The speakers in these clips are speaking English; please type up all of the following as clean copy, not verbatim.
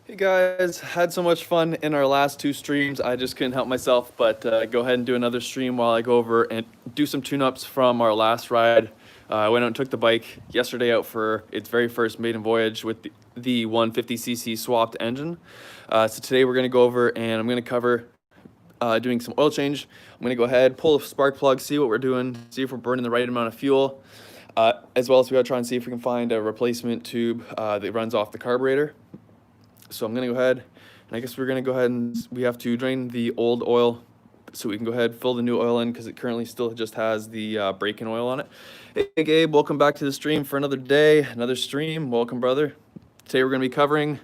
Hey guys, had so much fun in our last two streams. I just couldn't help myself, but go ahead and do another stream while I go over and do some tune-ups from our last ride. I went out and took the bike yesterday out for its very first maiden voyage with the 150cc swapped engine. So today we're going to go over and I'm going to cover doing some oil change. I'm going to go ahead, pull a spark plug, see what we're doing, see if we're burning the right amount of fuel, as well as we got to try and see if we can find a replacement tube that runs off the carburetor. So I'm gonna go ahead, and I guess we're gonna go ahead and we have to drain the old oil so we can go ahead fill the new oil in because it currently still just has the break-in oil on it. Hey Gabe, welcome back to the stream for another day, another stream. Welcome, brother. Today we're gonna be covering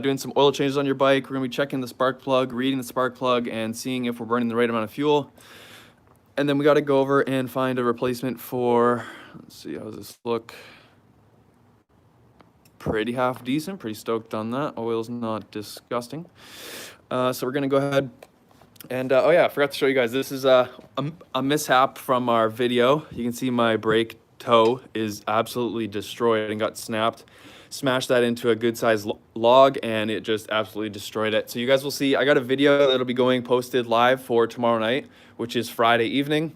doing some oil changes on your bike. We're gonna be checking the spark plug, reading the spark plug, and seeing if we're burning the right amount of fuel. And then we got to go over and find a replacement for, let's see, how does this look? Pretty half decent, pretty stoked on that. Oil's not disgusting. So we're gonna go ahead and, oh yeah, I forgot to show you guys. This is a mishap from our video. You can see my brake toe is absolutely destroyed and got snapped. Smashed that into a good sized log and it just absolutely destroyed it. So you guys will see, I got a video that'll be going posted live for tomorrow night, which is Friday evening.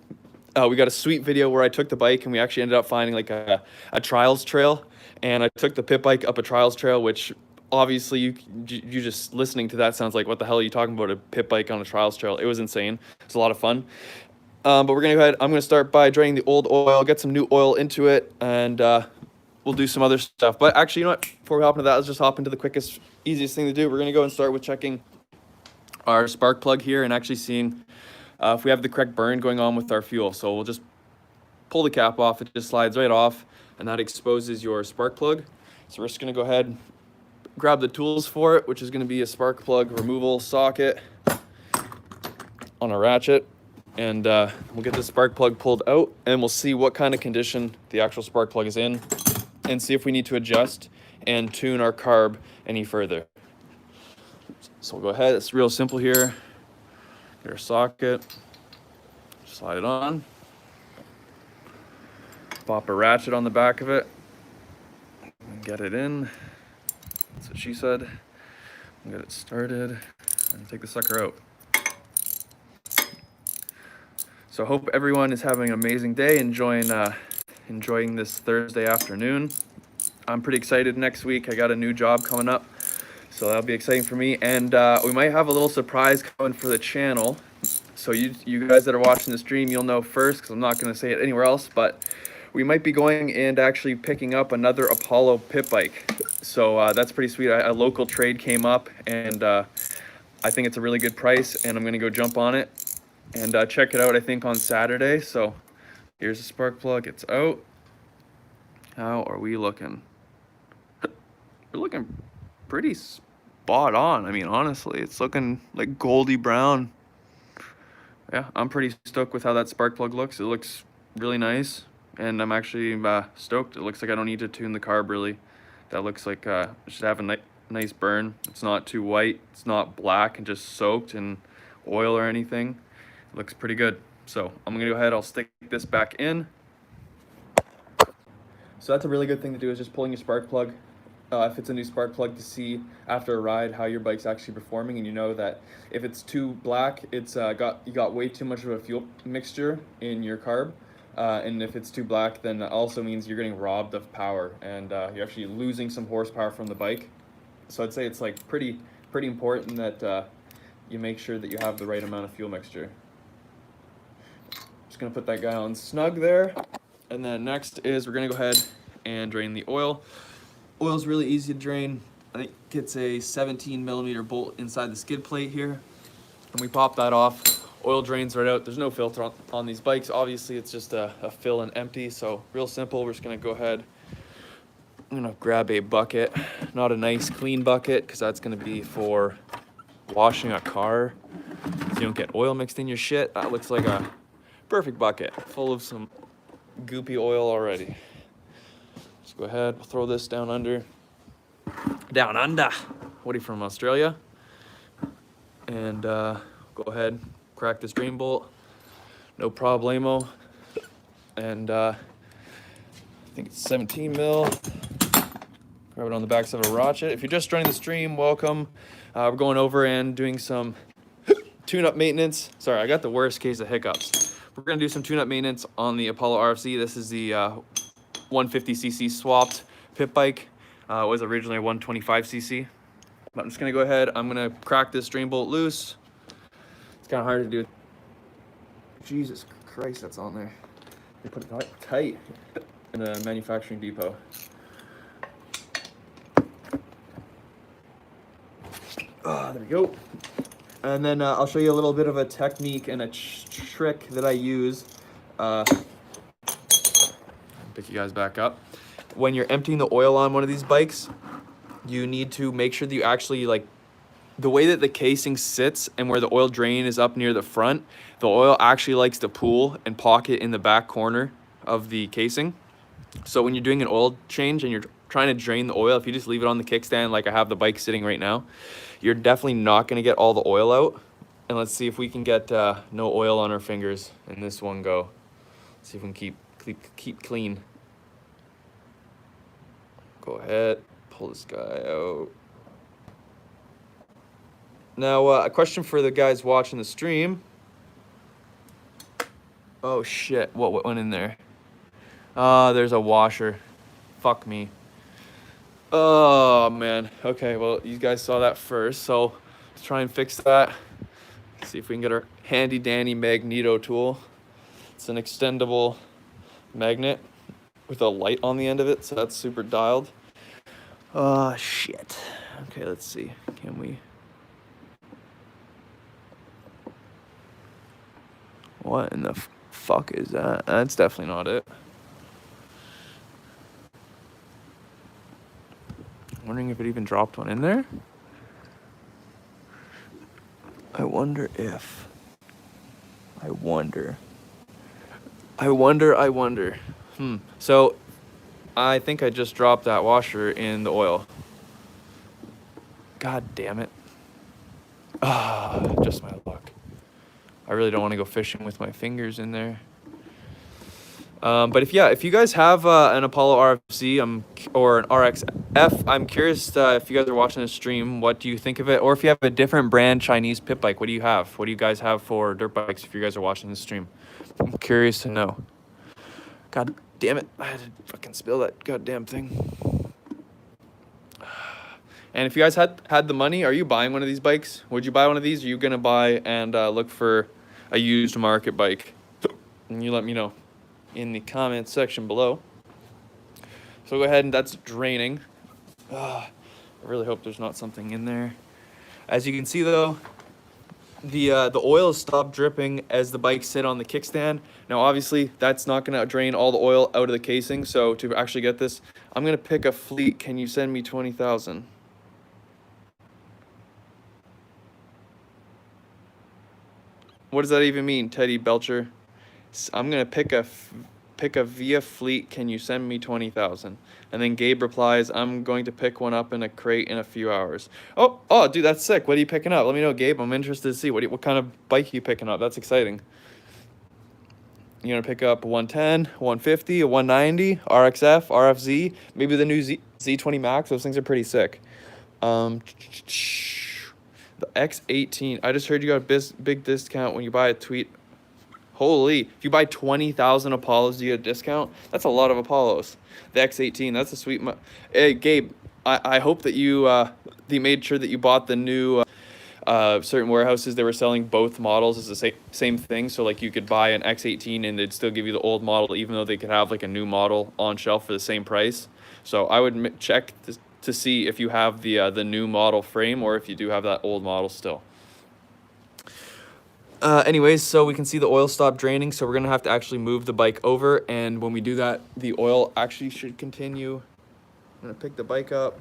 We got a sweet video where I took the bike and we actually ended up finding like a trials trail. And I took the pit bike up a trials trail, which obviously you just listening to that sounds like, what the hell are you talking about, a pit bike on a trials trail? It was insane. It's a lot of fun. But we're gonna go ahead, I'm gonna start by draining the old oil, get some new oil into it, and we'll do some other stuff. But actually, you know what, before we hop into that, let's just hop into the quickest, easiest thing to do. We're gonna go and start with checking our spark plug here and actually seeing if we have the correct burn going on with our fuel. So we'll just pull the cap off, it just slides right off, and that exposes your spark plug. So we're just gonna go ahead, grab the tools for it, which is gonna be a spark plug removal socket on a ratchet, and we'll get the spark plug pulled out, and we'll see what kind of condition the actual spark plug is in, and see if we need to adjust and tune our carb any further. So we'll go ahead, it's real simple here. Get our socket, slide it on. Pop a ratchet on the back of it and get it in. That's what she said. Get it started and take the sucker out. So I hope everyone is having an amazing day, enjoying this Thursday afternoon. I'm pretty excited next week. I got a new job coming up, so that'll be exciting for me. And we might have a little surprise coming for the channel. So you guys that are watching the stream, you'll know first because I'm not going to say it anywhere else, but we might be going and actually picking up another Apollo pit bike. So that's pretty sweet. A local trade came up and I think it's a really good price and I'm gonna go jump on it and check it out, I think on Saturday. So here's the spark plug, it's out. How are we looking? We're looking pretty spot on. I mean, honestly, it's looking like goldy brown. Yeah, I'm pretty stoked with how that spark plug looks. It looks really nice. And I'm actually stoked. It looks like I don't need to tune the carb really. That looks like it should have a nice burn. It's not too white. It's not black and just soaked in oil or anything. It looks pretty good. So I'm gonna go ahead, I'll stick this back in. So that's a really good thing to do, is just pulling your spark plug. If it's a new spark plug, to see after a ride how your bike's actually performing, and you know that if it's too black, it's you got way too much of a fuel mixture in your carb. And if it's too black, then that also means you're getting robbed of power and you're actually losing some horsepower from the bike. So I'd say it's like pretty important that you make sure that you have the right amount of fuel mixture. Just gonna put that guy on snug there. And then next is we're gonna go ahead and drain the oil. Oil's really easy to drain. I think it's a 17mm bolt inside the skid plate here. And we pop that off. Oil drains right out. There's no filter on these bikes. Obviously, it's just a fill and empty. So real simple. We're just gonna go ahead. I'm gonna grab a bucket, not a nice clean bucket, because that's gonna be for washing a car. So you don't get oil mixed in your shit. That looks like a perfect bucket full of some goopy oil already. Just go ahead. We'll throw this down under. Down under. Woody from Australia. And go ahead. Crack this drain bolt, no problemo, and I think it's 17 mil. grab it on the backside of a ratchet. If you're just joining the stream, welcome. We're going over and doing some tune-up maintenance. Sorry, I got the worst case of hiccups. We're gonna do some tune-up maintenance on the Apollo RFZ. This is the 150cc swapped pit bike. It was originally a 125cc. But I'm just gonna go ahead, I'm gonna crack this drain bolt loose. It's kind of hard to do. Jesus Christ, that's on there. They put it tight in a manufacturing depot. There we go. And then I'll show you a little bit of a technique and a trick that I use. Pick you guys back up. When you're emptying the oil on one of these bikes, you need to make sure that you actually, like, the way that the casing sits and where the oil drain is up near the front, the oil actually likes to pool and pocket in the back corner of the casing. So when you're doing an oil change and you're trying to drain the oil, if you just leave it on the kickstand like I have the bike sitting right now, you're definitely not going to get all the oil out. And let's see if we can get no oil on our fingers in this one go. Let's see if we can keep clean. Go ahead, pull this guy out. Now, a question for the guys watching the stream. Oh shit, what went in there? There's a washer. Fuck me. Oh man. Okay, well, you guys saw that first, so let's try and fix that. See if we can get our handy dandy magneto tool. It's an extendable magnet with a light on the end of it, so that's super dialed. Oh shit. Okay, let's see. Can we? What in the fuck is that? That's definitely not it. Wondering if it even dropped one in there. I wonder. So I think I just dropped that washer in the oil. God damn it. Just my luck. I really don't want to go fishing with my fingers in there. But if you guys have an Apollo RFZ or an RXF, I'm curious if you guys are watching this stream, what do you think of it? Or if you have a different brand Chinese pit bike, what do you have? What do you guys have for dirt bikes if you guys are watching this stream? I'm curious to know. God damn it, I had to fucking spill that goddamn thing. And if you guys had the money, are you buying one of these bikes? Would you buy one of these? Are you gonna buy and look for a used market bike? And you let me know in the comments section below. So go ahead, and that's draining. I really hope there's not something in there. As you can see though, the oil stopped dripping as the bike sit on the kickstand. Now obviously that's not gonna drain all the oil out of the casing, so to actually get this, I'm gonna pick a fleet. Can you send me 20,000? What does that even mean, Teddy Belcher? I'm gonna pick a via fleet. Can you send me 20,000? And then Gabe replies, I'm going to pick one up in a crate in a few hours. Oh, dude, that's sick. What are you picking up? Let me know, Gabe. I'm interested to see what kind of bike are you picking up. That's exciting. You're gonna pick up a 110, 150, a 190, RXF, RFZ, maybe the new Z20 Max. Those things are pretty sick. The X18. I just heard you got a big discount when you buy a tweet. Holy, if you buy 20,000 Apollos, you get a discount? That's a lot of Apollos. The X18, that's a sweet... Hey, Gabe, I hope that you made sure that you bought the new... certain warehouses, they were selling both models as the same thing. So, like, you could buy an X18 and they'd still give you the old model, even though they could have, like, a new model on shelf for the same price. So I would check to see if you have the new model frame or if you do have that old model still. Anyways, so we can see the oil stop draining, so we're gonna have to actually move the bike over, and when we do that, the oil actually should continue. I'm gonna pick the bike up,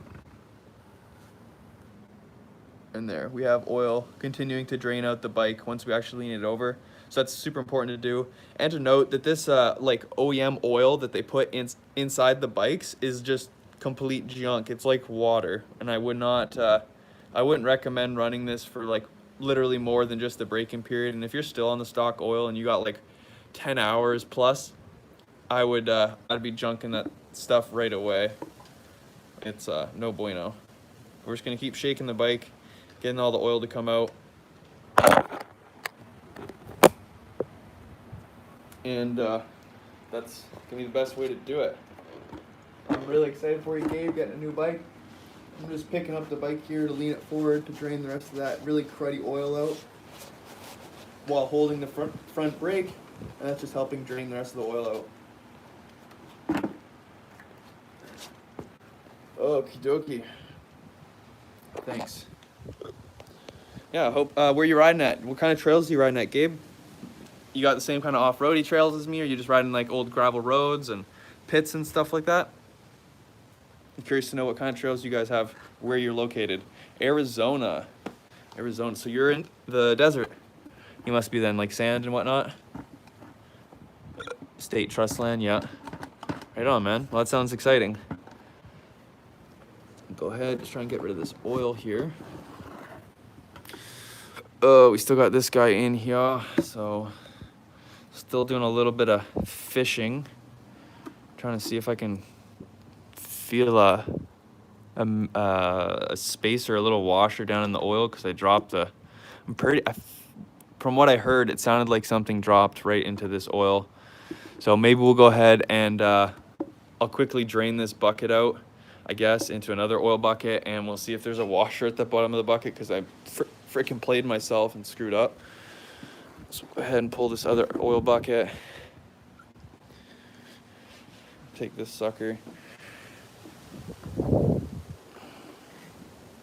and there we have oil continuing to drain out the bike once we actually lean it over. So that's super important to do. And to note that this like OEM oil that they put inside the bikes is just complete junk. It's like water, and I wouldn't recommend running this for like literally more than just the break-in period. And if you're still on the stock oil and you got like 10 hours plus, I'd be junking that stuff right away. it's no bueno. We're just gonna keep shaking the bike, getting all the oil to come out. And that's gonna be the best way to do it. I'm really excited for you, Gabe, getting a new bike. I'm just picking up the bike here to lean it forward to drain the rest of that really cruddy oil out while holding the front brake, and that's just helping drain the rest of the oil out. Okie dokie. Thanks. Yeah, I hope, where you riding at? What kind of trails are you riding at, Gabe? You got the same kind of off-roady trails as me, or you just riding like old gravel roads and pits and stuff like that? I'm curious to know what kind of trails you guys have where you're located. Arizona. So you're in the desert. You must be then like sand and whatnot. State trust land, yeah. Right on, man. Well, that sounds exciting. Go ahead, just try and get rid of this oil here. Oh, we still got this guy in here, so still doing a little bit of fishing. Trying to see if I can feel a spacer, a little washer down in the oil, because I dropped the. From what I heard, it sounded like something dropped right into this oil. So maybe we'll go ahead and I'll quickly drain this bucket out, I guess, into another oil bucket, and we'll see if there's a washer at the bottom of the bucket, because I freaking played myself and screwed up. So go ahead and pull this other oil bucket. Take this sucker.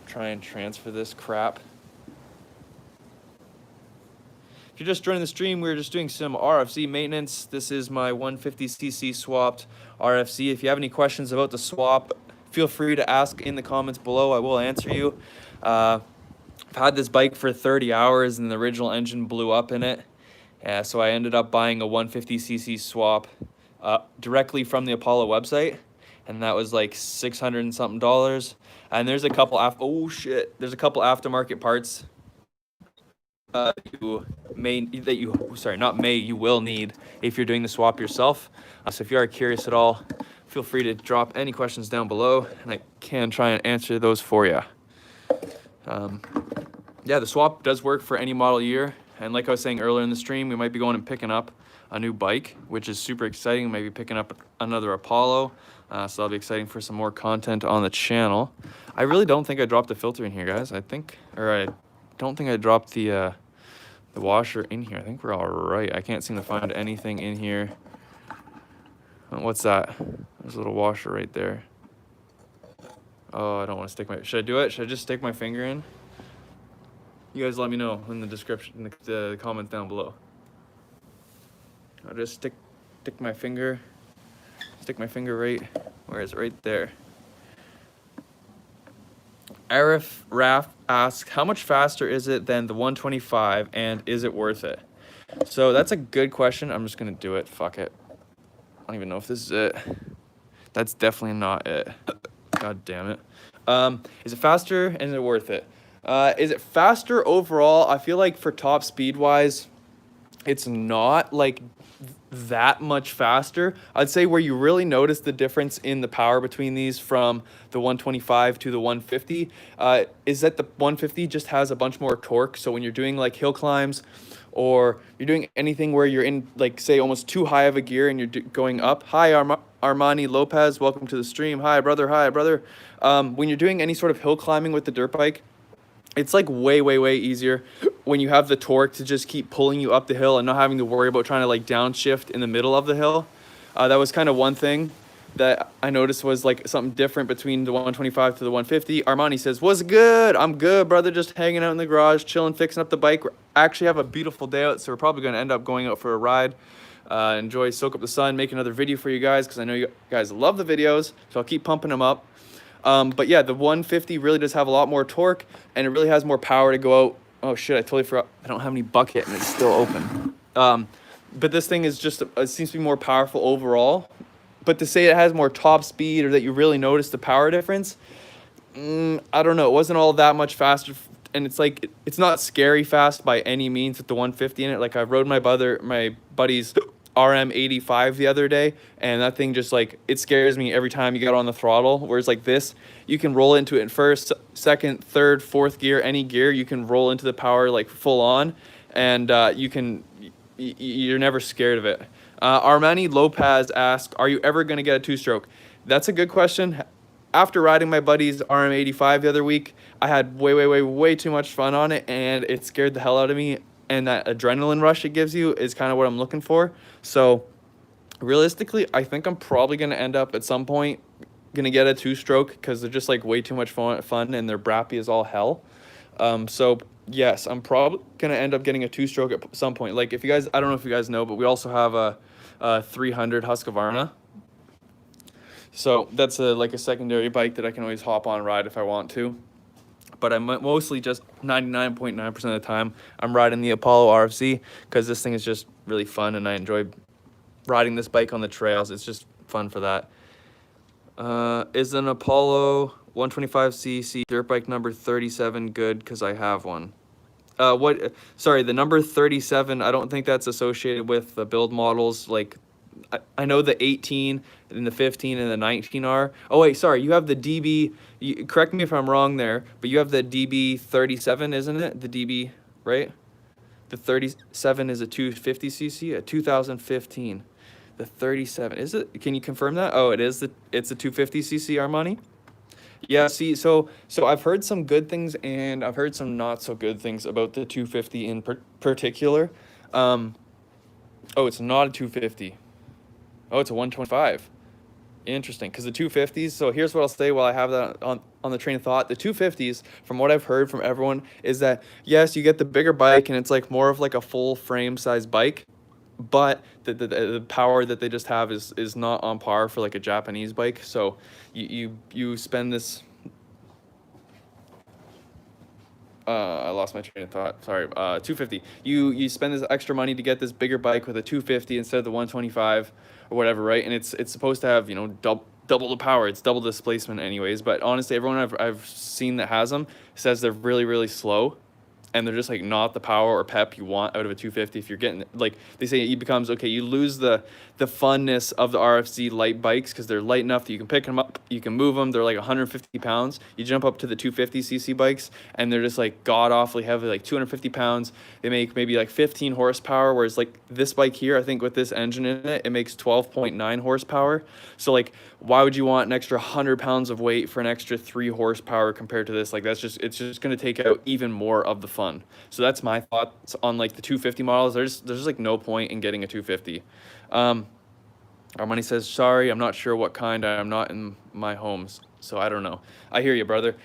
Try and transfer this crap. If you're just joining the stream, we're just doing some RFZ maintenance. This is my 150cc swapped RFZ. If you have any questions about the swap, feel free to ask in the comments below. I will answer you. I've had this bike for 30 hours and the original engine blew up in it. So I ended up buying a 150cc swap directly from the Apollo website. And that was like $600 and something. And there's a couple there's a couple aftermarket parts you will need if you're doing the swap yourself. So if you are curious at all, feel free to drop any questions down below, and I can try and answer those for you. Yeah, the swap does work for any model year, and like I was saying earlier in the stream, we might be going and picking up a new bike, which is super exciting. Maybe picking up another Apollo, so that'll be exciting for some more content on the channel. I really don't think I dropped the filter in here, guys. I don't think I dropped the washer in here. I think we're all right. I can't seem to find anything in here. What's that? There's a little washer right there. Oh, I don't want to stick my... Should I do it? Should I just stick my finger in? You guys let me know in the description, in the comments down below. I'll just stick my finger right... Where is it? Right there. Arif Raf asks, how much faster is it than the 125, and is it worth it? So that's a good question. I'm just gonna do it. Fuck it. I don't even know if this is it. That's definitely not it. God damn it. Is it faster and is it worth it? Is it faster overall? I feel like for top speed wise, it's not like that much faster. I'd say where you really notice the difference in the power between these from the 125 to the 150 is that the 150 just has a bunch more torque. So when you're doing like hill climbs, or you're doing anything where you're in, like, say, almost too high of a gear and you're going up. Hi, Armani Lopez, welcome to the stream. Hi, brother. Hi, brother. When you're doing any sort of hill climbing with the dirt bike, it's like way, way, way easier when you have the torque to just keep pulling you up the hill and not having to worry about trying to like downshift in the middle of the hill. That was kind of one thing that I noticed was like something different between the 125 to the 150. Armani says, what's good? I'm good, brother. Just hanging out in the garage, chilling, fixing up the bike. I actually have a beautiful day out, so we're probably going to end up going out for a ride. Enjoy, soak up the sun, make another video for you guys, because I know you guys love the videos, so I'll keep pumping them up. But yeah, the 150 really does have a lot more torque, and it really has more power to go out. Oh shit, I totally forgot. I don't have any bucket, and it's still open. But this thing is just, it seems to be more powerful overall. But to say it has more top speed or that you really notice the power difference, I don't know. It wasn't all that much faster. And it's like, it's not scary fast by any means with the 150 in it. Like I rode my buddy's RM85 the other day, and that thing just like, it scares me every time you get on the throttle. Whereas like this, you can roll into it in first, second, third, fourth gear, any gear, you can roll into the power like full on, and you're never scared of it. Armani Lopez asks, are you ever going to get a two-stroke? That's a good question. After riding my buddy's RM85 the other week, I had way too much fun on it, and it scared the hell out of me. And that adrenaline rush it gives you is kind of what I'm looking for. So realistically, I think I'm probably going to end up at some point going to get a two-stroke, because they're just like way too much fun and they're brappy as all hell. So yes, I'm probably going to end up getting a two-stroke at some point. Like, if you guys, I don't know if you guys know, but we also have a 300 Husqvarna. So that's like a secondary bike that I can always hop on and ride if I want to. But I'm mostly just 99.9% of the time I'm riding the Apollo RFZ, because this thing is just really fun and I enjoy riding this bike on the trails. It's just fun for that. Is an Apollo 125cc dirt bike number 37 good? Because I have one. Sorry, the number 37, I don't think that's associated with the build models. Like, I know the 18 and the 15 and the 19 are. Oh wait, sorry, you have the DB, correct me if I'm wrong there, but you have the DB 37, isn't it? The DB, right? The 37 is a 250cc, a 2015. The 37, is it? Can you confirm that? Oh, it is. It's a 250cc Armani. Yeah, see, so I've heard some good things and I've heard some not so good things about the 250 in particular. Oh, it's not a 250. Oh, it's a 125. Interesting, because the 250s, so here's what I'll say while I have that on the train of thought. The 250s, from what I've heard from everyone, is that, yes, you get the bigger bike and it's like more of like a full frame size bike, but the power that they just have is not on par for like a Japanese bike. So you spend this... I lost my train of thought. Sorry. 250. You spend this extra money to get this bigger bike with a 250 instead of the 125 or whatever, right? And it's supposed to have, you know, double the power. It's double displacement anyways. But honestly, everyone I've seen that has them says they're really slow, and they're just like not the power or pep you want out of a 250. If you're getting, like, they say it becomes, okay, you lose the funness of the RFZ light bikes because they're light enough that you can pick them up, you can move them. They're like 150 pounds. You jump up to the 250cc bikes and they're just like god awfully heavy, like 250 pounds. They make maybe like 15 horsepower, whereas like this bike here, I think with this engine in it, it makes 12.9 horsepower. So like, why would you want an extra 100 pounds of weight for an extra 3 horsepower compared to this? Like, it's just going to take out even more of the fun. So that's my thoughts on like the 250 models. There's just like no point in getting a 250. Armani says, sorry, I'm not sure what kind. I'm not in my homes, so I don't know. I hear you, brother.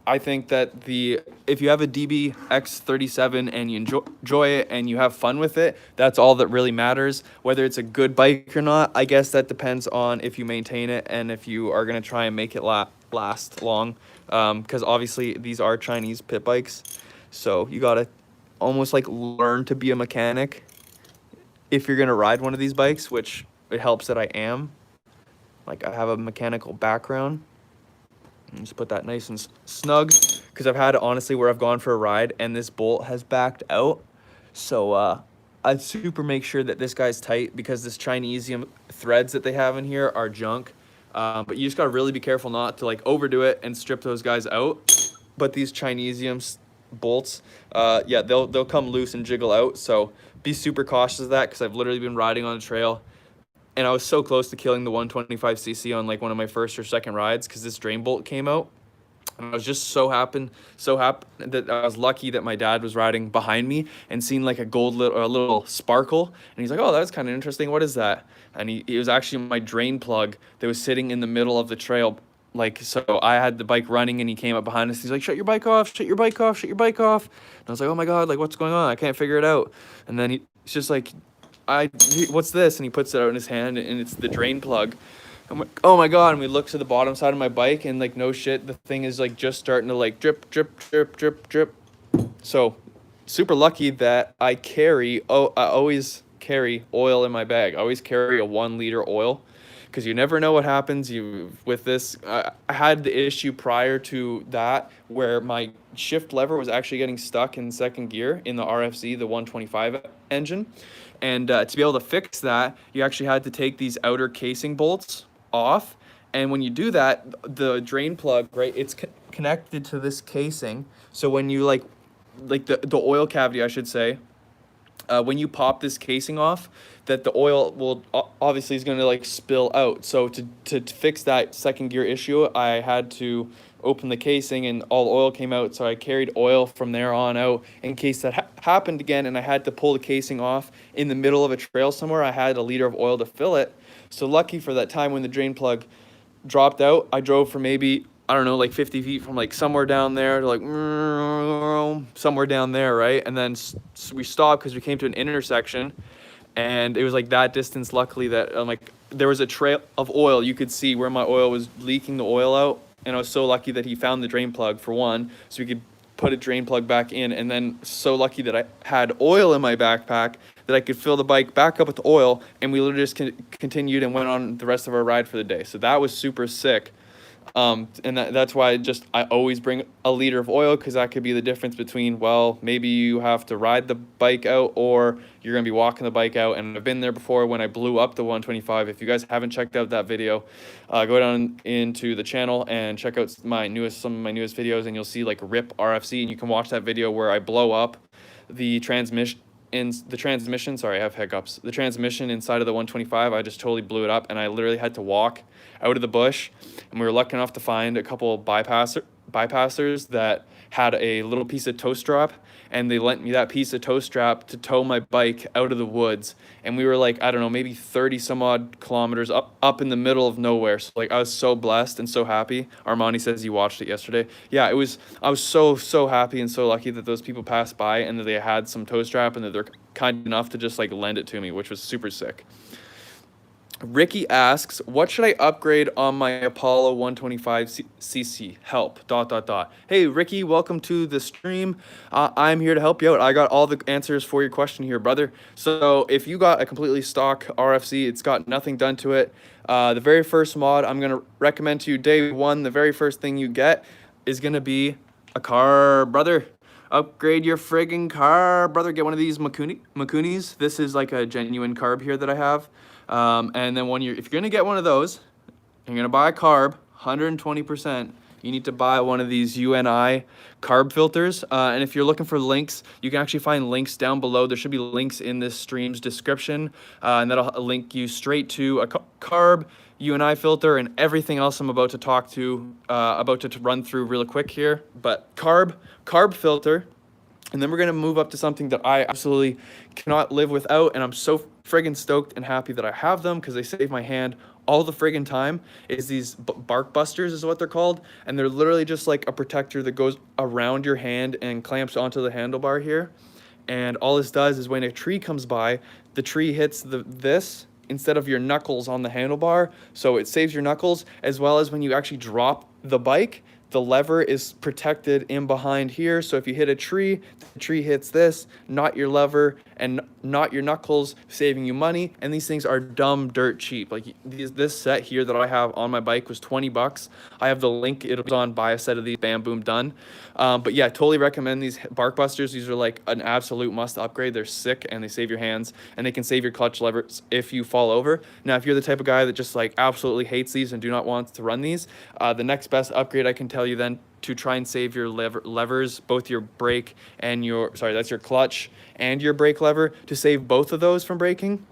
I think that if you have a DBX37 and you enjoy it and you have fun with it, that's all that really matters. Whether it's a good bike or not, I guess that depends on if you maintain it and if you are going to try and make it last long. Because obviously these are Chinese pit bikes, so you got to almost like learn to be a mechanic if you're going to ride one of these bikes, which it helps that I am. Like, I have a mechanical background. Just put that nice and snug, because I've had, honestly, where I've gone for a ride and this bolt has backed out. So I'd super make sure that this guy's tight, because this Chinesium threads that they have in here are junk. But you just got to really be careful not to like overdo it and strip those guys out. But these Chinesium bolts, yeah, they'll come loose and jiggle out. So be super cautious of that, because I've literally been riding on a trail and I was so close to killing the 125cc on like one of my first or second rides, because this drain bolt came out. And I was just so happy that I was lucky that my dad was riding behind me and seen like a little sparkle. And he's like, oh, that's kind of interesting. What is that? And he was actually my drain plug that was sitting in the middle of the trail. Like, so I had the bike running and he came up behind us. He's like, shut your bike off, shut your bike off, shut your bike off. And I was like, oh my God, like, what's going on? I can't figure it out. And then he's just like, what's this? And he puts it out in his hand and it's the drain plug. I'm like, oh my God. And we look to the bottom side of my bike and like, no shit, the thing is like just starting to like drip, drip, drip, drip, drip. So super lucky that I always carry oil in my bag. I always carry a 1 liter oil, because you never know what happens. With this, I had the issue prior to that where my shift lever was actually getting stuck in second gear in the RFZ, the 125 engine. And to be able to fix that, you actually had to take these outer casing bolts off. And when you do that, the drain plug, right, it's connected to this casing. So when you like the oil cavity, I should say, when you pop this casing off, that the oil will obviously is going to like spill out. So to fix that second gear issue, I had to open the casing and all the oil came out. So I carried oil from there on out in case that happened again, and I had to pull the casing off in the middle of a trail somewhere. I had a liter of oil to fill it. So lucky for that time when the drain plug dropped out, I drove for maybe, I don't know, like 50 feet from like somewhere down there to like somewhere down there, right? And then we stopped because we came to an intersection, and it was like that distance, luckily, that like there was a trail of oil. You could see where my oil was leaking the oil out, and I was so lucky that he found the drain plug for one, so we could put a drain plug back in, and then so lucky that I had oil in my backpack that I could fill the bike back up with oil, and we literally just continued and went on the rest of our ride for the day. So that was super sick. And that's why I always bring a liter of oil, because that could be the difference between, well, maybe you have to ride the bike out or you're going to be walking the bike out. And I've been there before when I blew up the 125. If you guys haven't checked out that video, go down into the channel and check out some of my newest videos, and you'll see like RIP RFC, and you can watch that video where I blow up the transmission. Sorry, I have hiccups. The transmission inside of the 125, I just totally blew it up, and I literally had to walk out of the bush, and we were lucky enough to find a couple bypassers that had a little piece of tow strap, and they lent me that piece of tow strap to tow my bike out of the woods. And we were like, I don't know, maybe 30 some odd kilometers up in the middle of nowhere. So like I was so blessed and so happy. Armani says he watched it yesterday. Yeah, I was so happy and so lucky that those people passed by and that they had some tow strap and that they're kind enough to just like lend it to me, which was super sick. Ricky asks, what should I upgrade on my Apollo 125cc? Help, ... Hey, Ricky, welcome to the stream. I'm here to help you out. I got all the answers for your question here, brother. So if you got a completely stock RFC, it's got nothing done to it, the very first mod I'm going to recommend to you, day one, the very first thing you get is going to be a CARB, brother. Upgrade your friggin' CARB, brother. Get one of these MIKUNIs. This is like a genuine CARB here that I have. And then if you're gonna get one of those, you're gonna buy a CARB, 120%. You need to buy one of these UNI CARB filters. And if you're looking for links, you can actually find links down below. There should be links in this stream's description, and that'll link you straight to a CARB, UNI filter, and everything else I'm about to run through real quick here. But CARB filter. And then we're going to move up to something that I absolutely cannot live without, and I'm so friggin' stoked and happy that I have them because they save my hand all the friggin' time, is these bark busters is what they're called. And they're literally just like a protector that goes around your hand and clamps onto the handlebar here. And all this does is when a tree comes by, the tree hits this instead of your knuckles on the handlebar. So it saves your knuckles, as well as when you actually drop the bike, the lever is protected in behind here. So if you hit a tree, the tree hits this, not your lever and not your knuckles, saving you money. And these things are dumb dirt cheap. Like this set here that I have on my bike was 20 bucks. I have the link. It'll be on, buy a set of these, bam, boom, done. But yeah, totally recommend these bark busters. These are like an absolute must upgrade. They're sick and they save your hands, and they can save your clutch levers if you fall over. Now, if you're the type of guy that just like absolutely hates these and do not want to run these, the next best upgrade I can tell you then to try and save your levers, both your brake and that's your clutch and your brake lever, to save both of those from breaking.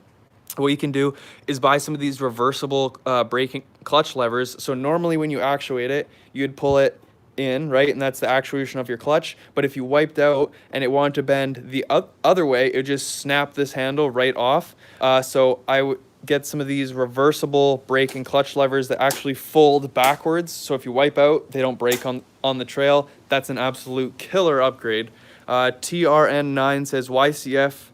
What you can do is buy some of these reversible braking clutch levers. So normally when you actuate it, you'd pull it in, right? And that's the actuation of your clutch. But if you wiped out and it wanted to bend the other way, it would just snap this handle right off. So I would get some of these reversible brake and clutch levers that actually fold backwards. So if you wipe out, they don't break on the trail. That's an absolute killer upgrade. TRN9 says YCF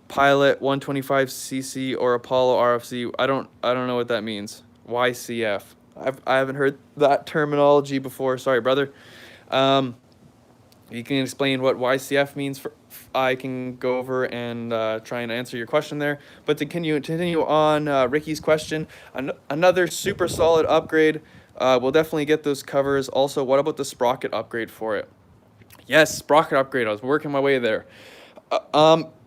Pilot 125cc or Apollo RFC. I don't know what that means. YCF. I haven't heard that terminology before. Sorry, brother. You can explain what YCF means. I can go over and try and answer your question there. But to continue on Ricky's question, another super solid upgrade. We'll definitely get those covers. Also, what about the sprocket upgrade for it? Yes, sprocket upgrade. I was working my way there.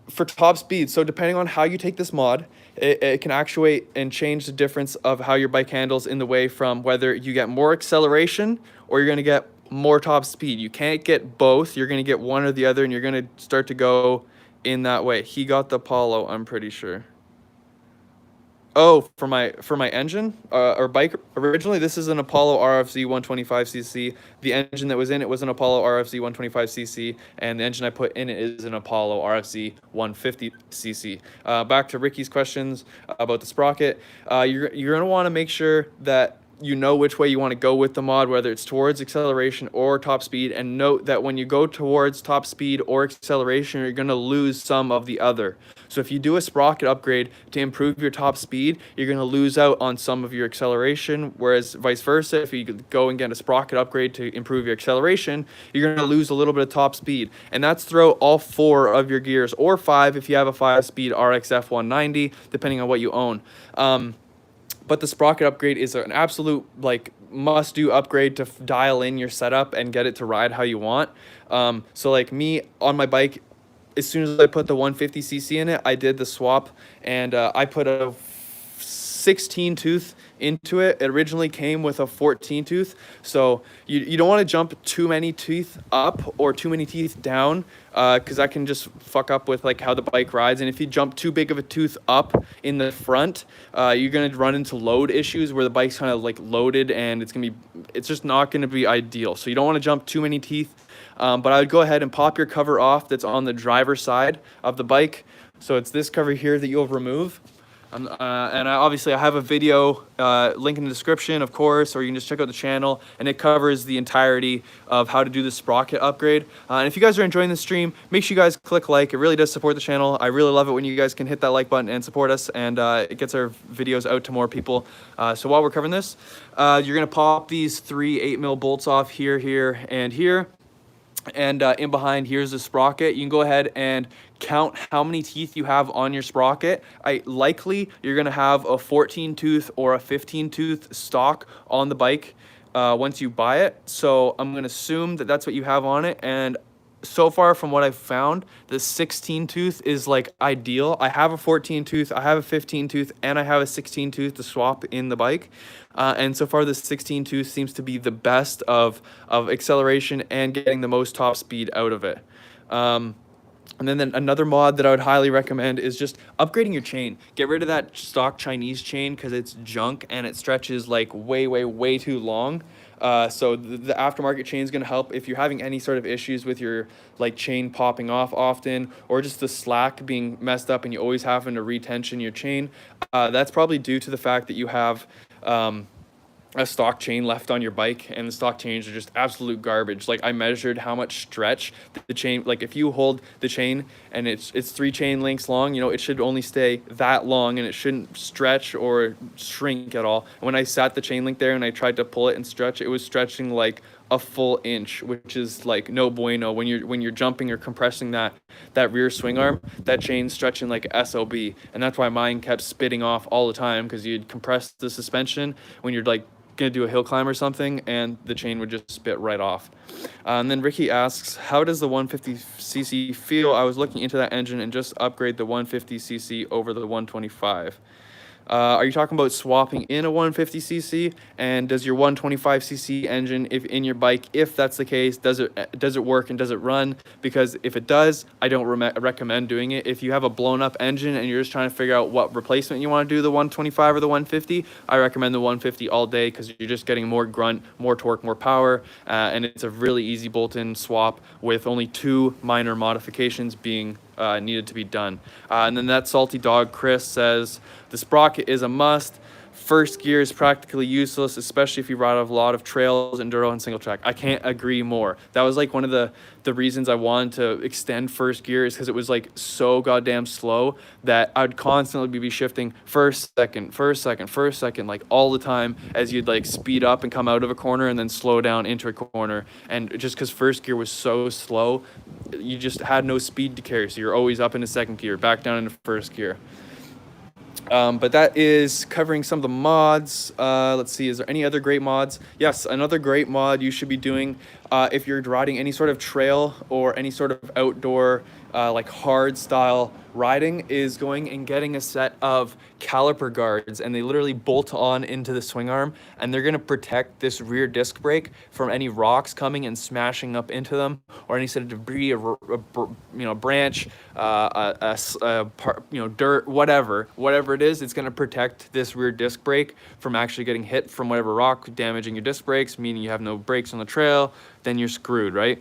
For top speed, so depending on how you take this mod, it can actuate and change the difference of how your bike handles in the way from whether you get more acceleration or you're going to get more top speed. You can't get both. You're going to get one or the other, and you're going to start to go in that way. He got the Apollo, I'm pretty sure. Oh, for my engine or bike, originally this is an Apollo RFZ 125cc. The engine that was in it was an Apollo RFZ 125cc, and the engine I put in it is an Apollo RFZ 150cc. Back to Ricky's questions about the sprocket. You're going to want to make sure that you know which way you want to go with the mod, whether it's towards acceleration or top speed, and note that when you go towards top speed or acceleration, you're going to lose some of the other. So if you do a sprocket upgrade to improve your top speed, you're going to lose out on some of your acceleration, whereas vice versa, if you go and get a sprocket upgrade to improve your acceleration, you're going to lose a little bit of top speed. And that's throughout all 4 of your gears, or 5 if you have a 5-speed RXF 190, depending on what you own. But the sprocket upgrade is an absolute must-do upgrade to dial in your setup and get it to ride how you want. So like me on my bike, as soon as I put the 150cc in it, I did the swap, and I put a 16 tooth into it. It originally came with a 14 tooth, so you don't want to jump too many teeth up or too many teeth down, because that can just fuck up with how the bike rides. And if you jump too big of a tooth up in the front, you're gonna run into load issues where the bike's kind of loaded, and it's just not gonna be ideal. So you don't want to jump too many teeth. But I would go ahead and pop your cover off that's on the driver's side of the bike. So it's this cover here that you'll remove. And obviously I have a video link in the description, of course, or you can just check out the channel, and it covers the entirety of how to do the sprocket upgrade. And if you guys are enjoying the stream, make sure you guys click like. It really does support the channel. I really love it when you guys can hit that like button and support us, and it gets our videos out to more people. So while we're covering this, you're going to pop these 3 8mm bolts off here, here, and here. And in behind, here's the sprocket. You can go ahead and count how many teeth you have on your sprocket. Likely, you're going to have a 14 tooth or a 15 tooth stock on the bike once you buy it. So I'm going to assume that that's what you have on it. And so far from what I've found, the 16 tooth is ideal. I have a 14 tooth, I have a 15 tooth, and I have a 16 tooth to swap in the bike. And so far the 16 tooth seems to be the best of acceleration and getting the most top speed out of it. And then another mod that I would highly recommend is just upgrading your chain. Get rid of that stock Chinese chain because it's junk and it stretches way too long. So the aftermarket chain is going to help if you're having any sort of issues with your chain popping off often, or just the slack being messed up and you always having to retension your chain. That's probably due to the fact that you have a stock chain left on your bike, and the stock chains are just absolute garbage. I measured how much stretch the chain, if you hold the chain and it's 3 chain links long, it should only stay that long and it shouldn't stretch or shrink at all. And when I sat the chain link there and I tried to pull it and stretch, it was stretching a full inch, which is no bueno. When you're jumping or compressing that rear swing arm, that chain's stretching like a SOB, and that's why mine kept spitting off all the time, because you'd compress the suspension when you're gonna do a hill climb or something, and the chain would just spit right off. And then Ricky asks, how does the 150cc feel? I was looking into that engine and just upgrade the 150cc over the 125. Are you talking about swapping in a 150cc? And does your 125cc engine, if in your bike, if that's the case, does it work and does it run? Because if it does, I don't recommend doing it. If you have a blown up engine and you're just trying to figure out what replacement you want to do, the 125 or the 150, I recommend the 150 all day, because you're just getting more grunt, more torque, more power, and it's a really easy bolt-in swap with only 2 minor modifications being needed to be done. And then that salty dog Chris says the sprocket is a must first gear is practically useless, especially if you ride a lot of trails, enduro, and single track. I can't agree more. That was like one of the reasons I wanted to extend first gear, is because it was like so goddamn slow that I'd constantly be shifting first, second, first, second, first, second, like all the time, as you'd like speed up and come out of a corner and then slow down into a corner. And just because first gear was so slow, you just had no speed to carry. So you're always up into second gear, back down into first gear. But that is covering some of the mods. Let's see, is there any other great mods? Yes, another great mod you should be doing if you're riding any sort of trail or any sort of outdoor like hard style riding, is going and getting a set of caliper guards, and they literally bolt on into the swing arm, and they're going to protect this rear disc brake from any rocks coming and smashing up into them, or any sort of debris, branch, dirt, whatever it is. It's going to protect this rear disc brake from actually getting hit from whatever rock, damaging your disc brakes, meaning you have no brakes on the trail, then you're screwed, right?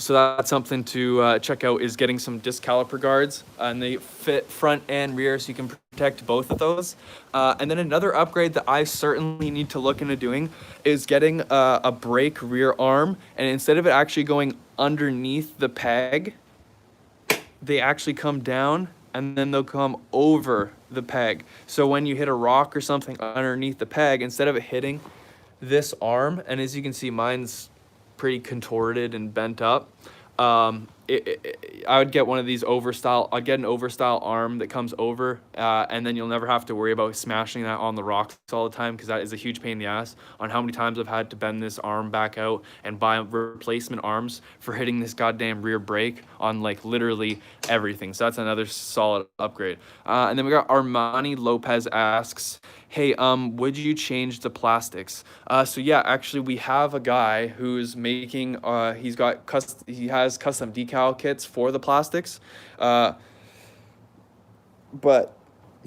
So that's something to check out, is getting some disc caliper guards, and they fit front and rear, so you can protect both of those. And then another upgrade that I certainly need to look into doing is getting a brake rear arm, and instead of it actually going underneath the peg, they actually come down and then they'll come over the peg. So when you hit a rock or something underneath the peg, instead of it hitting this arm, and as you can see, mine's pretty contorted and bent up, I would get one of these I'd get an overstyle arm that comes over, and then you'll never have to worry about smashing that on the rocks all the time, because that is a huge pain in the ass on how many times I've had to bend this arm back out and buy replacement arms for hitting this goddamn rear brake on like literally everything. So that's another solid upgrade. And then we got Armani Lopez asks, hey, would you change the plastics? So yeah, actually we have a guy who's making, he has custom decal kits for the plastics, but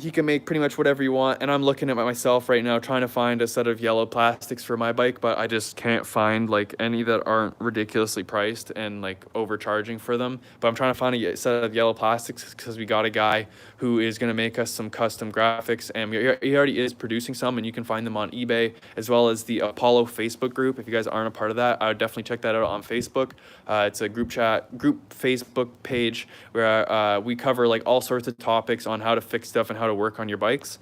he can make pretty much whatever you want. And I'm looking at myself right now trying to find a set of yellow plastics for my bike, but I just can't find like any that aren't ridiculously priced and like overcharging for them. But I'm trying to find a set of yellow plastics because we got a guy who is going to make us some custom graphics, and he already is producing some, and you can find them on eBay, as well as the Apollo Facebook group. If you guys aren't a part of that, I would definitely check that out on Facebook. It's a group Facebook page where we cover like all sorts of topics on how to fix stuff and how to work on your bikes.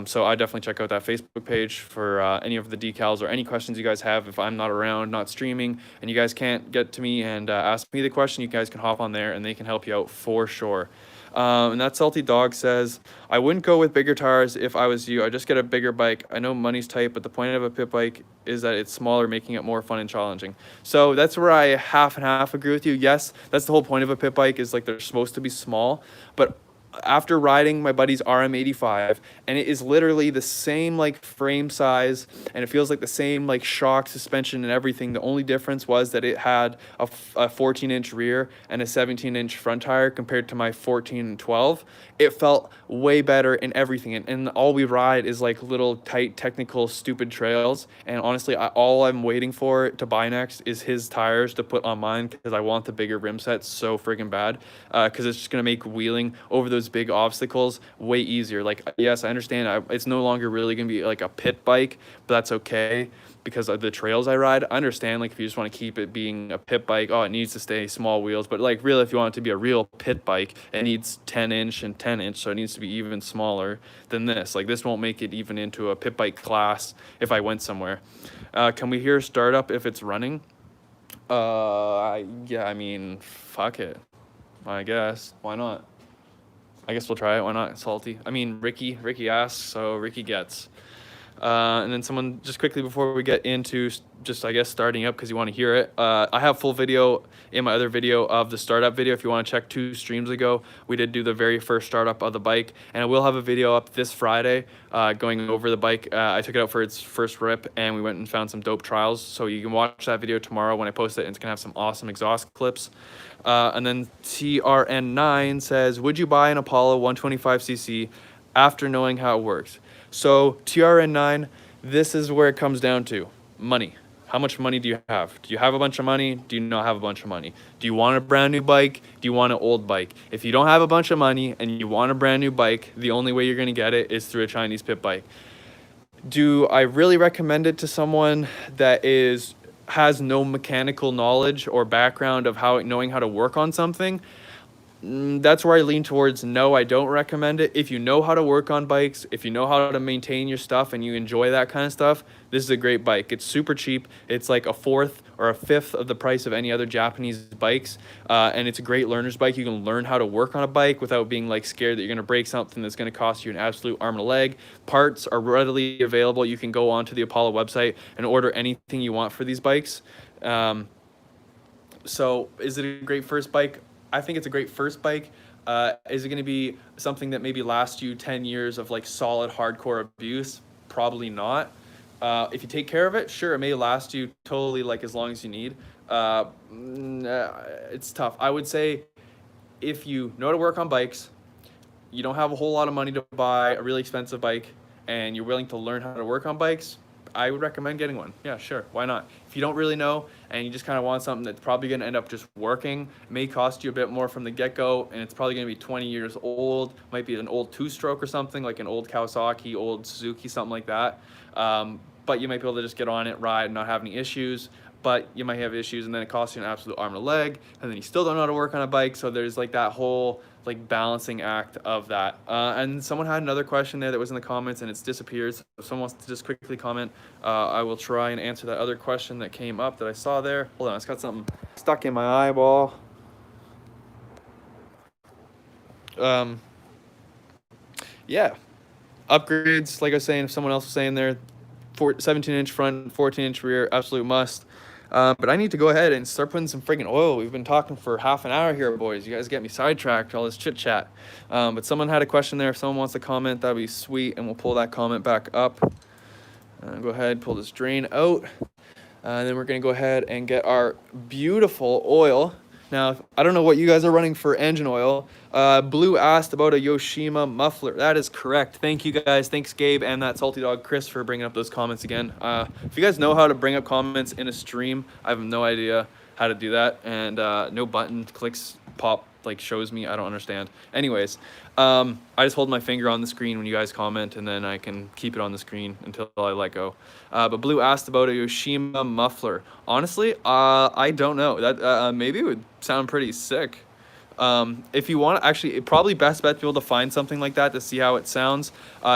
So I definitely check out that Facebook page for any of the decals or any questions you guys have. If I'm not around, not streaming, and you guys can't get to me and ask me the question, you guys can hop on there and they can help you out for sure. And that Salty Dog says, I wouldn't go with bigger tires if I was you. I just get a bigger bike. I know money's tight, but the point of a pit bike is that it's smaller, making it more fun and challenging. So that's where I half and half agree with you. Yes, that's the whole point of a pit bike, is like they're supposed to be small, but after riding my buddy's RM85, and it is literally the same like frame size, and it feels like the same like shock, suspension, and everything. The only difference was that it had a 14-inch rear and a 17-inch front tire compared to my 14 and 12. It felt way better in everything, and all we ride is like little tight, technical, stupid trails. And honestly, all I'm waiting for to buy next is his tires to put on mine, because I want the bigger rim sets so friggin' bad, because it's just gonna make wheeling over those big obstacles way easier. Like, yes, I understand it's no longer really gonna be like a pit bike, but that's okay because of the trails I ride. I understand, like, if you just want to keep it being a pit bike, oh, it needs to stay small wheels, but like really, if you want it to be a real pit bike, it needs 10-inch and 10-inch, so it needs to be even smaller than this. Like, this won't make it even into a pit bike class if I went somewhere. Can we hear startup if it's running? Yeah, I mean, fuck it, I guess. Why not? I guess we'll try it. Why not? Salty. I mean, Ricky asks, so Ricky gets. And then someone, just quickly before we get into just, I guess, starting up, because you want to hear it, I have full video in my other video of the startup video. If you want to check 2 streams ago, we did do the very first startup of the bike, and I will have a video up this Friday going over the bike. I took it out for its first rip, and we went and found some dope trials, so you can watch that video tomorrow when I post it, and it's gonna have some awesome exhaust clips. And then TRN9 says, would you buy an Apollo 125cc after knowing how it works? So TRN9, this is where it comes down to money. How much money do you have? Do you have a bunch of money? Do you not have a bunch of money? Do you want a brand new bike? Do you want an old bike? If you don't have a bunch of money and you want a brand new bike, the only way you're going to get it is through a Chinese pit bike. Do I really recommend it to someone that has no mechanical knowledge or background of knowing how to work on something? That's where I lean towards no, I don't recommend it. If you know how to work on bikes, if you know how to maintain your stuff and you enjoy that kind of stuff, this is a great bike. It's super cheap. It's like a fourth or a fifth of the price of any other Japanese bikes. And it's a great learner's bike. You can learn how to work on a bike without being like scared that you're gonna break something that's gonna cost you an absolute arm and a leg. Parts are readily available. You can go onto the Apollo website and order anything you want for these bikes. So is it a great first bike? I think it's a great first bike. Is it going to be something that maybe lasts you 10 years of like solid hardcore abuse? Probably not. If you take care of it, sure, it may last you totally like as long as you need. It's tough. I would say if you know how to work on bikes, you don't have a whole lot of money to buy a really expensive bike, and you're willing to learn how to work on bikes, I would recommend getting one. Yeah, sure, why not? If you don't really know and you just kind of want something that's probably going to end up just working, it may cost you a bit more from the get-go, and it's probably going to be 20 years old, might be an old two-stroke or something, like an old Kawasaki, old Suzuki, something like that. But you might be able to just get on it, ride, and not have any issues. But you might have issues, and then it costs you an absolute arm and a leg, and then you still don't know how to work on a bike. So there's like that whole like balancing act of that. And someone had another question there that was in the comments, and it's disappeared. So if someone wants to just quickly comment, I will try and answer that other question that came up that I saw there. Hold on, it's got something stuck in my eyeball. Yeah, upgrades, like I was saying, if someone else was saying there, 17-inch front, 14-inch rear, absolute must. But I need to go ahead and start putting some friggin' oil. We've been talking for half an hour here, boys. You guys get me sidetracked, all this chit chat. But someone had a question there. If someone wants to comment, that'd be sweet, and we'll pull that comment back up. Go ahead, pull this drain out. And then we're gonna go ahead and get our beautiful oil. Now, I don't know what you guys are running for engine oil. Blue asked about a Yoshima muffler. That is correct. Thank you guys. Thanks, Gabe, and that Salty Dog Chris for bringing up those comments again. If you guys know how to bring up comments in a stream, I have no idea how to do that. And no button clicks pop like shows me. I don't understand. Anyways, I just hold my finger on the screen when you guys comment, and then I can keep it on the screen until I let go. But Blue asked about a Yoshima muffler. Honestly, I don't know. That maybe it would sound pretty sick. If you want, actually, probably best bet to be able to find something like that to see how it sounds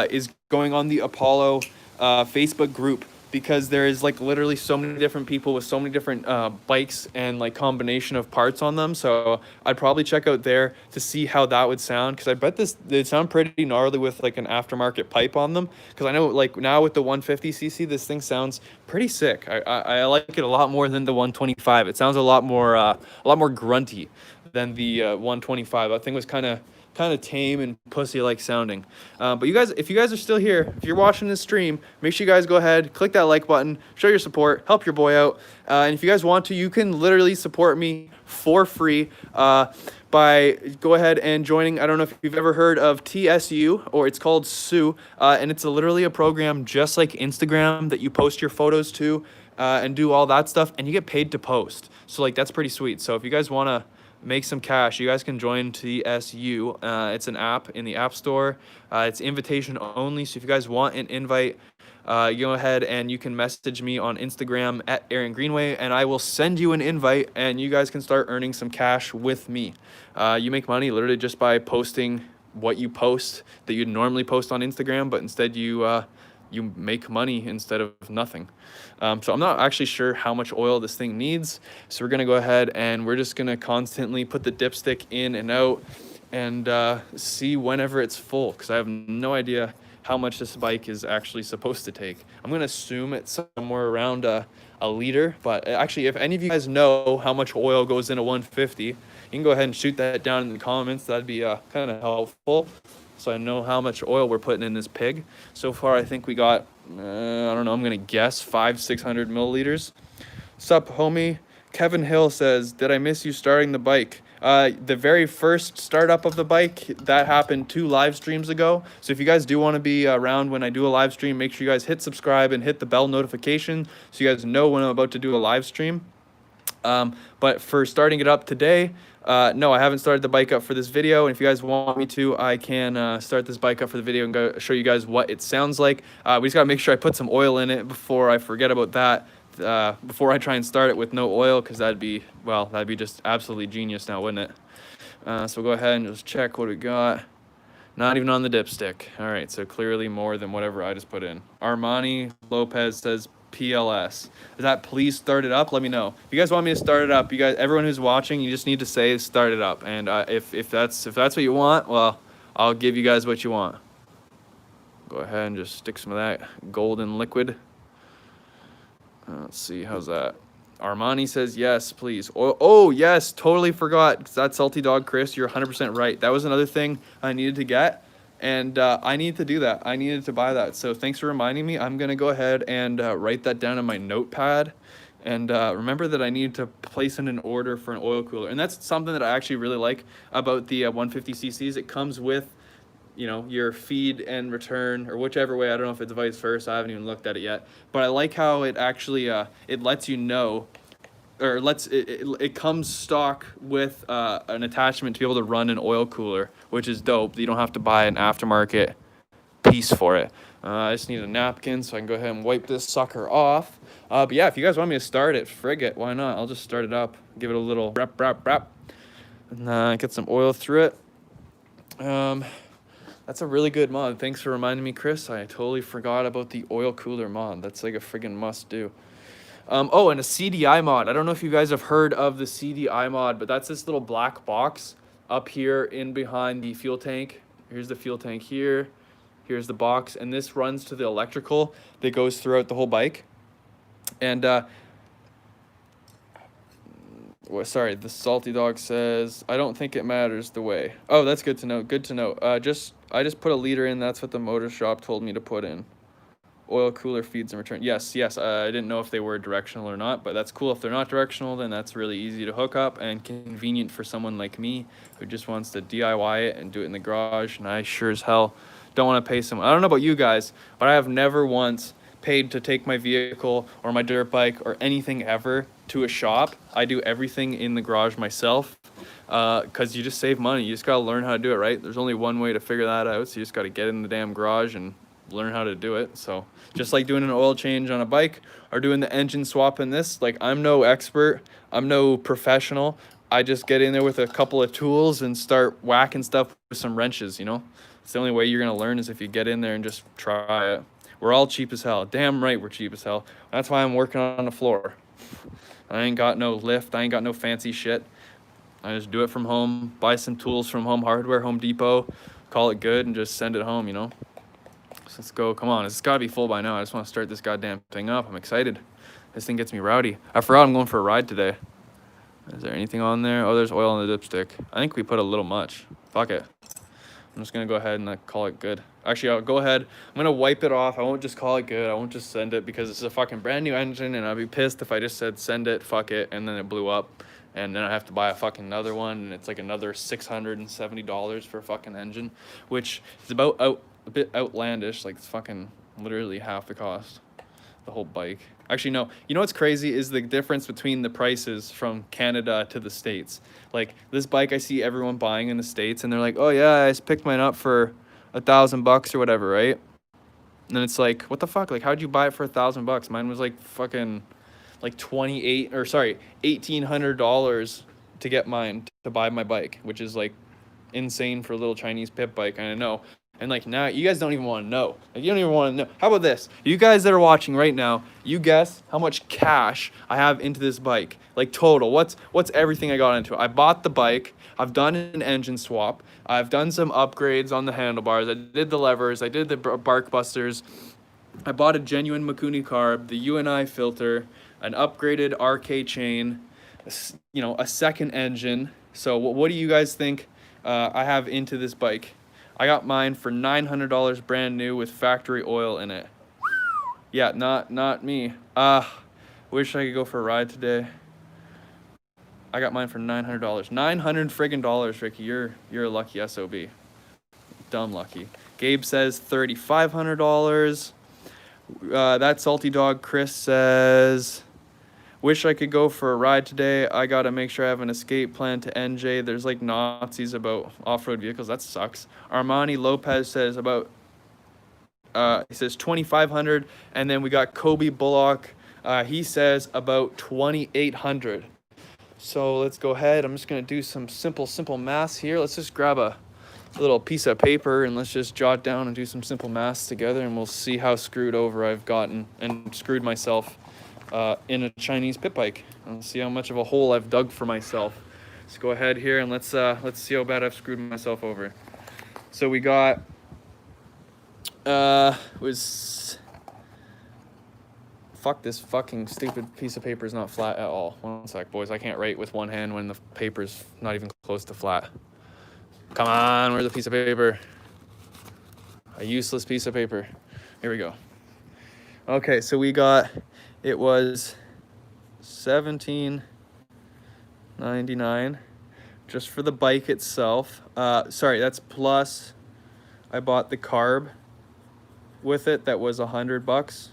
is going on the Apollo Facebook group, because there is like literally so many different people with so many different bikes and like combination of parts on them. So I'd probably check out there to see how that would sound, because I bet they'd sound pretty gnarly with like an aftermarket pipe on them, because I know like now with the 150cc this thing sounds pretty sick. I like it a lot more than the 125. It sounds a lot more grunty than the 125. That thing was kind of tame and pussy-like sounding. But you guys, if you guys are still here, if you're watching this stream, make sure you guys go ahead, click that like button, show your support, help your boy out. And if you guys want to, you can literally support me for free by go ahead and joining. I don't know if you've ever heard of TSU, or it's called SU, and it's literally a program just like Instagram that you post your photos to and do all that stuff, and you get paid to post. So like that's pretty sweet. So if you guys want to make some cash, you guys can join TSU. It's an app in the App Store. It's invitation only, so if you guys want an invite, you go ahead and you can message me on Instagram at Aaron Greenway, and I will send you an invite, and you guys can start earning some cash with me. You make money literally just by posting what you post that you'd normally post on Instagram, but instead you make money instead of nothing. So I'm not actually sure how much oil this thing needs. So we're gonna go ahead and we're just gonna constantly put the dipstick in and out and see whenever it's full, because I have no idea how much this bike is actually supposed to take. I'm gonna assume it's somewhere around a liter, but actually if any of you guys know how much oil goes in a 150, you can go ahead and shoot that down in the comments. That'd be kind of helpful, so I know how much oil we're putting in this pig. So far, I think we got, I don't know, I'm gonna guess 500-600 milliliters. Sup, homie? Kevin Hill says, did I miss you starting the bike? The very first startup of the bike, that happened 2 live streams ago. So if you guys do want to be around when I do a live stream, make sure you guys hit subscribe and hit the bell notification so you guys know when I'm about to do a live stream. But for starting it up today, no, I haven't started the bike up for this video. And if you guys want me to, I can start this bike up for the video and go show you guys what it sounds like. We just gotta make sure I put some oil in it before I forget about that. Before I try and start it with no oil, because that'd be just absolutely genius now, wouldn't it? So we'll go ahead and just check what we got. Not even on the dipstick. All right, so clearly more than whatever I just put in. Armani Lopez says PLS. Is that please start it up? Let me know. If you guys want me to start it up, you guys, everyone who's watching, you just need to say start it up. And if that's what you want, well, I'll give you guys what you want. Go ahead and just stick some of that golden liquid. Let's see, how's that? Armani says yes, please. Oh yes, totally forgot. That's Salty Dog Chris. You're 100% right. That was another thing I needed to get. And I need to do that. I needed to buy that. So thanks for reminding me. I'm going to go ahead and write that down on my notepad. And remember that I need to place in an order for an oil cooler. And that's something that I actually really like about the 150cc's. It comes with, you know, your feed and return, or whichever way. I don't know if it's vice versa. I haven't even looked at it yet. But I like how it actually, it lets you know, or it comes stock with an attachment to be able to run an oil cooler, which is dope. You don't have to buy an aftermarket piece for it. I just need a napkin so I can go ahead and wipe this sucker off. But yeah, if you guys want me to start it, frig it, why not? I'll just start it up, give it a little rep, and get some oil through it. That's a really good mod. Thanks for reminding me, Chris. I totally forgot about the oil cooler mod. That's like a friggin' must do. Oh, and a CDI mod. I don't know if you guys have heard of the CDI mod, but that's this little black box up here in behind the fuel tank. Here's the fuel tank here. Here's the box, and this runs to the electrical that goes throughout the whole bike. And well, sorry, the Salty Dog says, I don't think it matters the way. Oh, that's good to know. Good to know. I just put a liter in. That's what the motor shop told me to put in. Oil cooler feeds in return. Yes. I didn't know if they were directional or not, but that's cool. If they're not directional, then that's really easy to hook up and convenient for someone like me who just wants to DIY it and do it in the garage. And I sure as hell don't want to pay someone. I don't know about you guys, but I have never once paid to take my vehicle or my dirt bike or anything ever to a shop. I do everything in the garage myself, because you just save money. You just got to learn how to do it, right? There's only one way to figure that out, so you just got to get in the damn garage and learn how to do it. So just like doing an oil change on a bike or doing the engine swap in this, like, I'm no expert, I'm no professional. I just get in there with a couple of tools and start whacking stuff with some wrenches, you know? It's the only way you're gonna learn is if you get in there and just try it. We're all cheap as hell. Damn right we're cheap as hell. That's why I'm working on the floor. I ain't got no lift, I ain't got no fancy shit. I just do it from home, buy some tools from Home Hardware, Home Depot, call it good, and just send it home, you know? Let's go. Come on, it's got to be full by now. I just want to start this goddamn thing up. I'm excited. This thing gets me rowdy. I forgot I'm going for a ride today. Is there anything on there? Oh, there's oil on the dipstick. I think we put a little much. Fuck it. I'm just going to go ahead and call it good. Actually, I'll go ahead. I'm going to wipe it off. I won't just call it good. I won't just send it because it's a fucking brand new engine, and I'd be pissed if I just said send it, fuck it, and then it blew up. And then I have to buy a fucking another one, and it's like another $670 for a fucking engine, which is about a bit outlandish. Like, it's fucking literally half the cost, the whole bike. Actually, no, you know what's crazy is the difference between the prices from Canada to the States. Like, this bike I see everyone buying in the States, and they're like, oh yeah, I just picked mine up for $1,000 or whatever, right? And then it's like, what the fuck? Like, how'd you buy it for $1,000? Mine was like fucking like $1,800 to get mine, to buy my bike, which is like insane for a little Chinese pit bike. And I know. And like, now you guys don't even want to know. Like, you don't even want to know. How about this? You guys that are watching right now, you guess how much cash I have into this bike. Like, total. What's everything I got into? I bought the bike. I've done an engine swap. I've done some upgrades on the handlebars. I did the levers. I did the bark busters. I bought a genuine Mikuni carb, the UNI filter, an upgraded RK chain, you know, a second engine. So what do you guys think I have into this bike? I got mine for $900 brand new with factory oil in it. Yeah, not me. Wish I could go for a ride today. I got mine for $900. $900 friggin' dollars, Ricky. You're a lucky SOB. Dumb lucky. Gabe says $3,500. That salty dog Chris says, wish I could go for a ride today. I gotta make sure I have an escape plan to NJ. There's like Nazis about off-road vehicles. That sucks. Armani Lopez says about he says 2,500, and then we got Kobe Bullock. He says about 2,800. So let's go ahead. I'm just gonna do some simple math here. Let's just grab a little piece of paper and let's just jot down and do some simple maths together, and we'll see how screwed over I've gotten and screwed myself in a Chinese pit bike, and see how much of a hole I've dug for myself. Let's go ahead here and let's see how bad I've screwed myself over. So we got was fuck, this fucking stupid piece of paper is not flat at all. One sec, boys. I can't write with one hand when the paper's not even close to flat. Come on, where's the piece of paper? A useless piece of paper. Here we go. Okay, so we got, it was $17.99 just for the bike itself. Sorry, that's plus I bought the carb with it. That was $100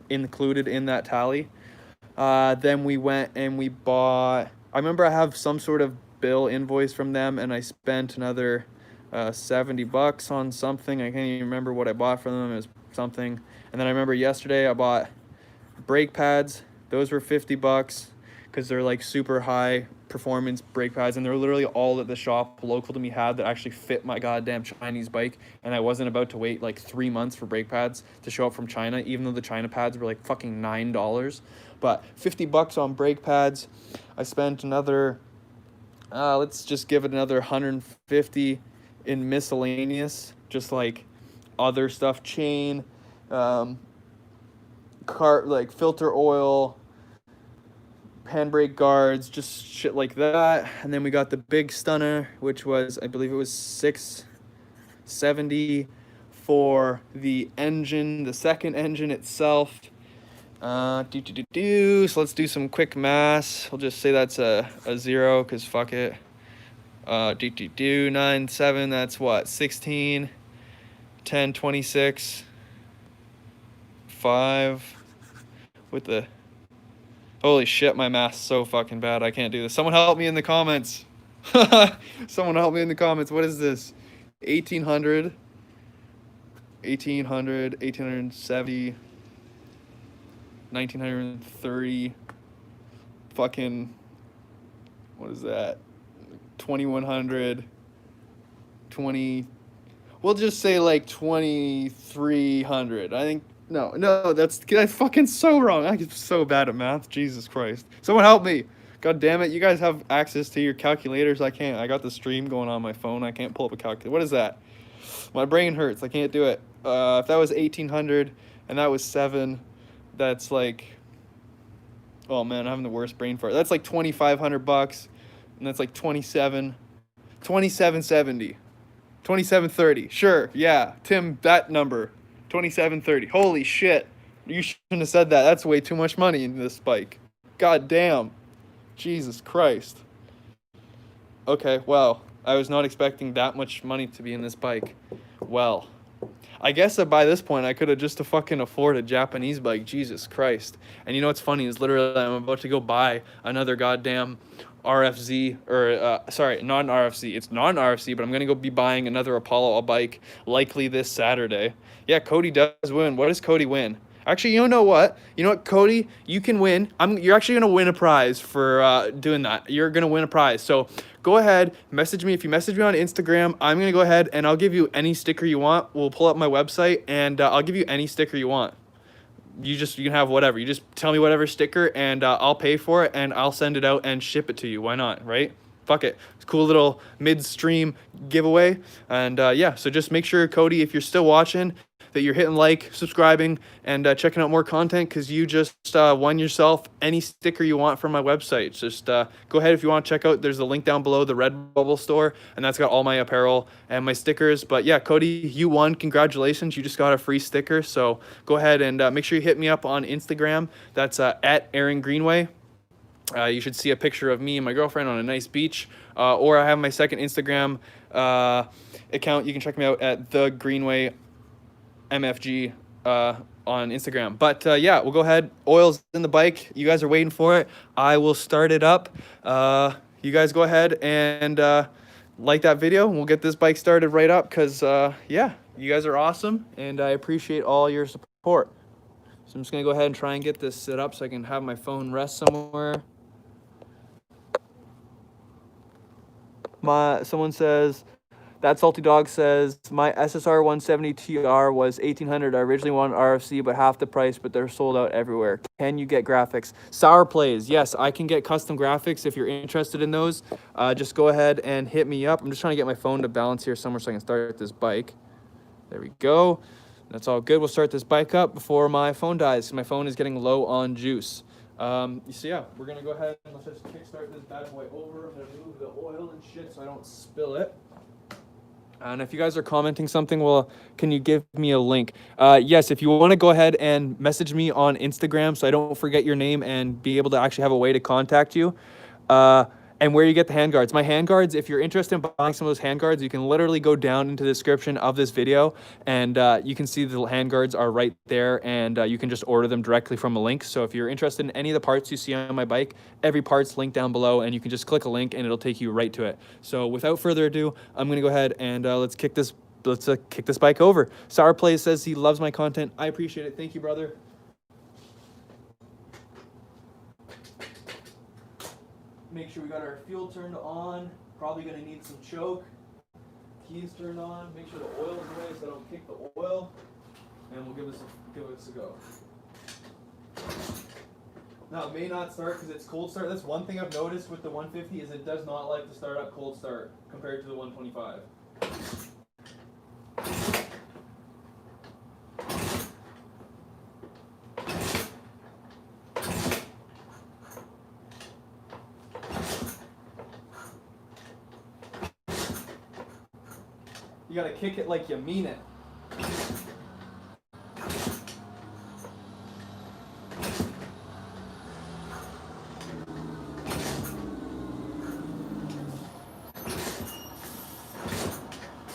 included in that tally. Then we went and we bought, I remember I have some sort of bill invoice from them, and I spent another $70 on something. I can't even remember what I bought from them. It was something. And then I remember yesterday I bought brake pads. Those were $50 because they're like super high performance brake pads, and they're literally all that the shop local to me had that actually fit my goddamn Chinese bike, and I wasn't about to wait like 3 months for brake pads to show up from China, even though the China pads were like fucking $9. But $50 on brake pads. I spent another let's just give it another $150 in miscellaneous, just like other stuff, chain, like filter oil, handbrake guards, just shit like that. And then we got the big stunner, which was, I believe it was $670 for the engine, the second engine itself. So let's do some quick maths. We'll just say that's a 0 because fuck it. 9, 7, that's what, 16, 10, 26, 5 with the, holy shit, my math's so fucking bad. I can't do this. Someone help me in the comments. Someone help me in the comments. What is this? 1800, 1870, 1930, fucking, what is that? 2100, 20, we'll just say like 2300. I think, no, that's fucking so wrong. I'm so bad at math. Jesus Christ. Someone help me. God damn it. You guys have access to your calculators. I can't. I got the stream going on my phone. I can't pull up a calculator. What is that? My brain hurts. I can't do it. If that was 1800 and that was 7, that's like, oh man, I'm having the worst brain fart. That's like $2,500, and that's like 2770, 2730. Sure, yeah, Tim, that number, 2730. Holy shit, you shouldn't have said that. That's way too much money in this bike. God damn, Jesus Christ. Okay, well, I was not expecting that much money to be in this bike. Well, I guess that by this point I could have just fucking afford a Japanese bike. Jesus Christ. And you know what's funny is literally I'm about to go buy another goddamn RFZ, or sorry, not an RFZ. It's not an RFZ, but I'm gonna go be buying another Apollo bike likely this Saturday. Yeah, Cody does win. What does Cody win? Actually, you know what? You know what, Cody? You can win. You're actually gonna win a prize for doing that. You're gonna win a prize. So go ahead, message me. If you message me on Instagram, I'm gonna go ahead and I'll give you any sticker you want. We'll pull up my website and I'll give you any sticker you want. You can have whatever. You just tell me whatever sticker and I'll pay for it and I'll send it out and ship it to you. Why not, right? Fuck it. It's a cool little midstream giveaway. And yeah, so just make sure, Cody, if you're still watching, that you're hitting like, subscribing, and checking out more content, because you just won yourself any sticker you want from my website. Just go ahead if you want to check out. There's a link down below, the Redbubble store, and that's got all my apparel and my stickers. But yeah, Cody, you won. Congratulations. You just got a free sticker. So go ahead and make sure you hit me up on Instagram. That's at Aaron Greenway. You should see a picture of me and my girlfriend on a nice beach. Or I have my second Instagram account. You can check me out at The Greenway MFG on Instagram. But yeah, we'll go ahead. Oil's in the bike. You guys are waiting for it. I will start it up. You guys go ahead and like that video, and we'll get this bike started right up because, yeah, you guys are awesome, and I appreciate all your support. So I'm just going to go ahead and try and get this set up so I can have my phone rest somewhere. Someone says, that salty dog says, my SSR 170 TR was $1,800. I originally wanted RFC, but half the price, but they're sold out everywhere. Can you get graphics? Sour Plays, yes, I can get custom graphics if you're interested in those. Just go ahead and hit me up. I'm just trying to get my phone to balance here somewhere so I can start this bike. There we go. That's all good. We'll start this bike up before my phone dies. My phone is getting low on juice. So yeah, we're gonna go ahead and let's just kickstart this bad boy over. I'm gonna move the oil and shit so I don't spill it. And if you guys are commenting something, well, can you give me a link? Yes, if you want to go ahead and message me on Instagram so I don't forget your name and be able to actually have a way to contact you. And where you get the handguards. My handguards, if you're interested in buying some of those handguards, you can literally go down into the description of this video and you can see the handguards are right there, and you can just order them directly from a link. So if you're interested in any of the parts you see on my bike, every part's linked down below, and you can just click a link and it'll take you right to it. So without further ado, I'm gonna go ahead and let's kick this bike over. Sour Play says he loves my content. I appreciate it. Thank you, brother. Make sure we got our fuel turned on. Probably gonna need some choke. Keys turned on. Make sure the oil's away so I don't kick the oil. And we'll give this a go. Now it may not start because it's cold start. That's one thing I've noticed with the 150 is it does not like to start up cold start compared to the 125. You gotta kick it like you mean it.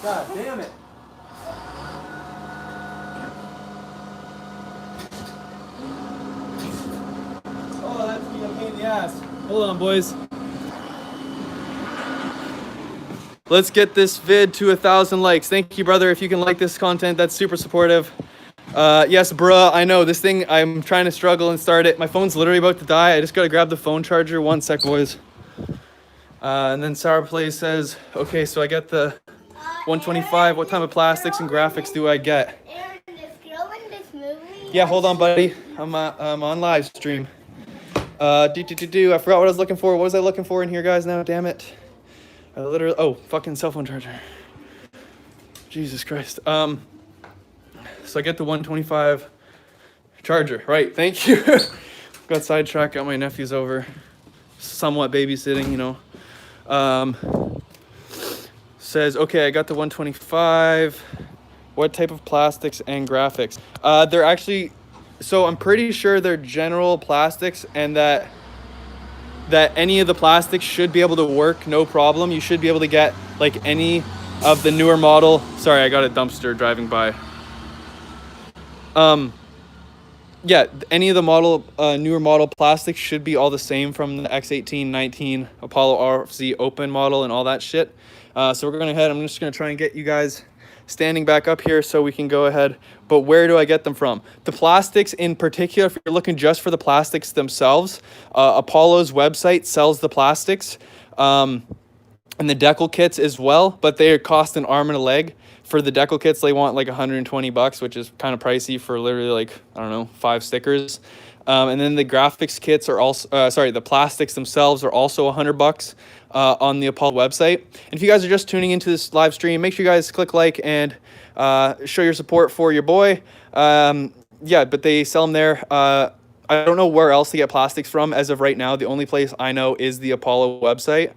God damn it. Oh, that's being a pain in the ass. Hold on, boys. Let's get this vid to 1,000 likes. Thank you, brother. If you can like this content, that's super supportive. Yes, bruh, I know. This thing, I'm trying to struggle and start it. My phone's literally about to die. I just gotta grab the phone charger. 1 sec, boys. And then Sour Play says, okay, so I get the 125. What type of plastics and graphics do I get? Aaron, this girl in this movie. Yeah, hold on, buddy. I'm on live stream. I forgot what I was looking for. What was I looking for in here, guys? Now, damn it. I literally, oh, fucking cell phone charger. Jesus Christ. So I get the 125 charger. Right, thank you. Got sidetracked, got my nephews over. Somewhat babysitting, you know. Says, okay, I got the 125. What type of plastics and graphics? They're actually, so I'm pretty sure they're general plastics, and that any of the plastics should be able to work, no problem. You should be able to get like any of the newer model. Sorry, I got a dumpster driving by. Yeah, any of the newer model plastics should be all the same from the X18, 19, Apollo RFZ open model and all that shit. So we're going ahead. I'm just going to try and get you guys standing back up here so we can go ahead. But where do I get them from? The plastics in particular, if you're looking just for the plastics themselves, Apollo's website sells the plastics and the decal kits as well, but they cost an arm and a leg. For the decal kits, they want like 120 bucks, which is kind of pricey for literally like, I don't know, 5 stickers. And then the graphics kits are also, the plastics themselves are also 100 bucks on the Apollo website. And if you guys are just tuning into this live stream, make sure you guys click like and show your support for your boy. Yeah, but they sell them there. I don't know where else to get plastics from as of right now. The only place I know is the Apollo website.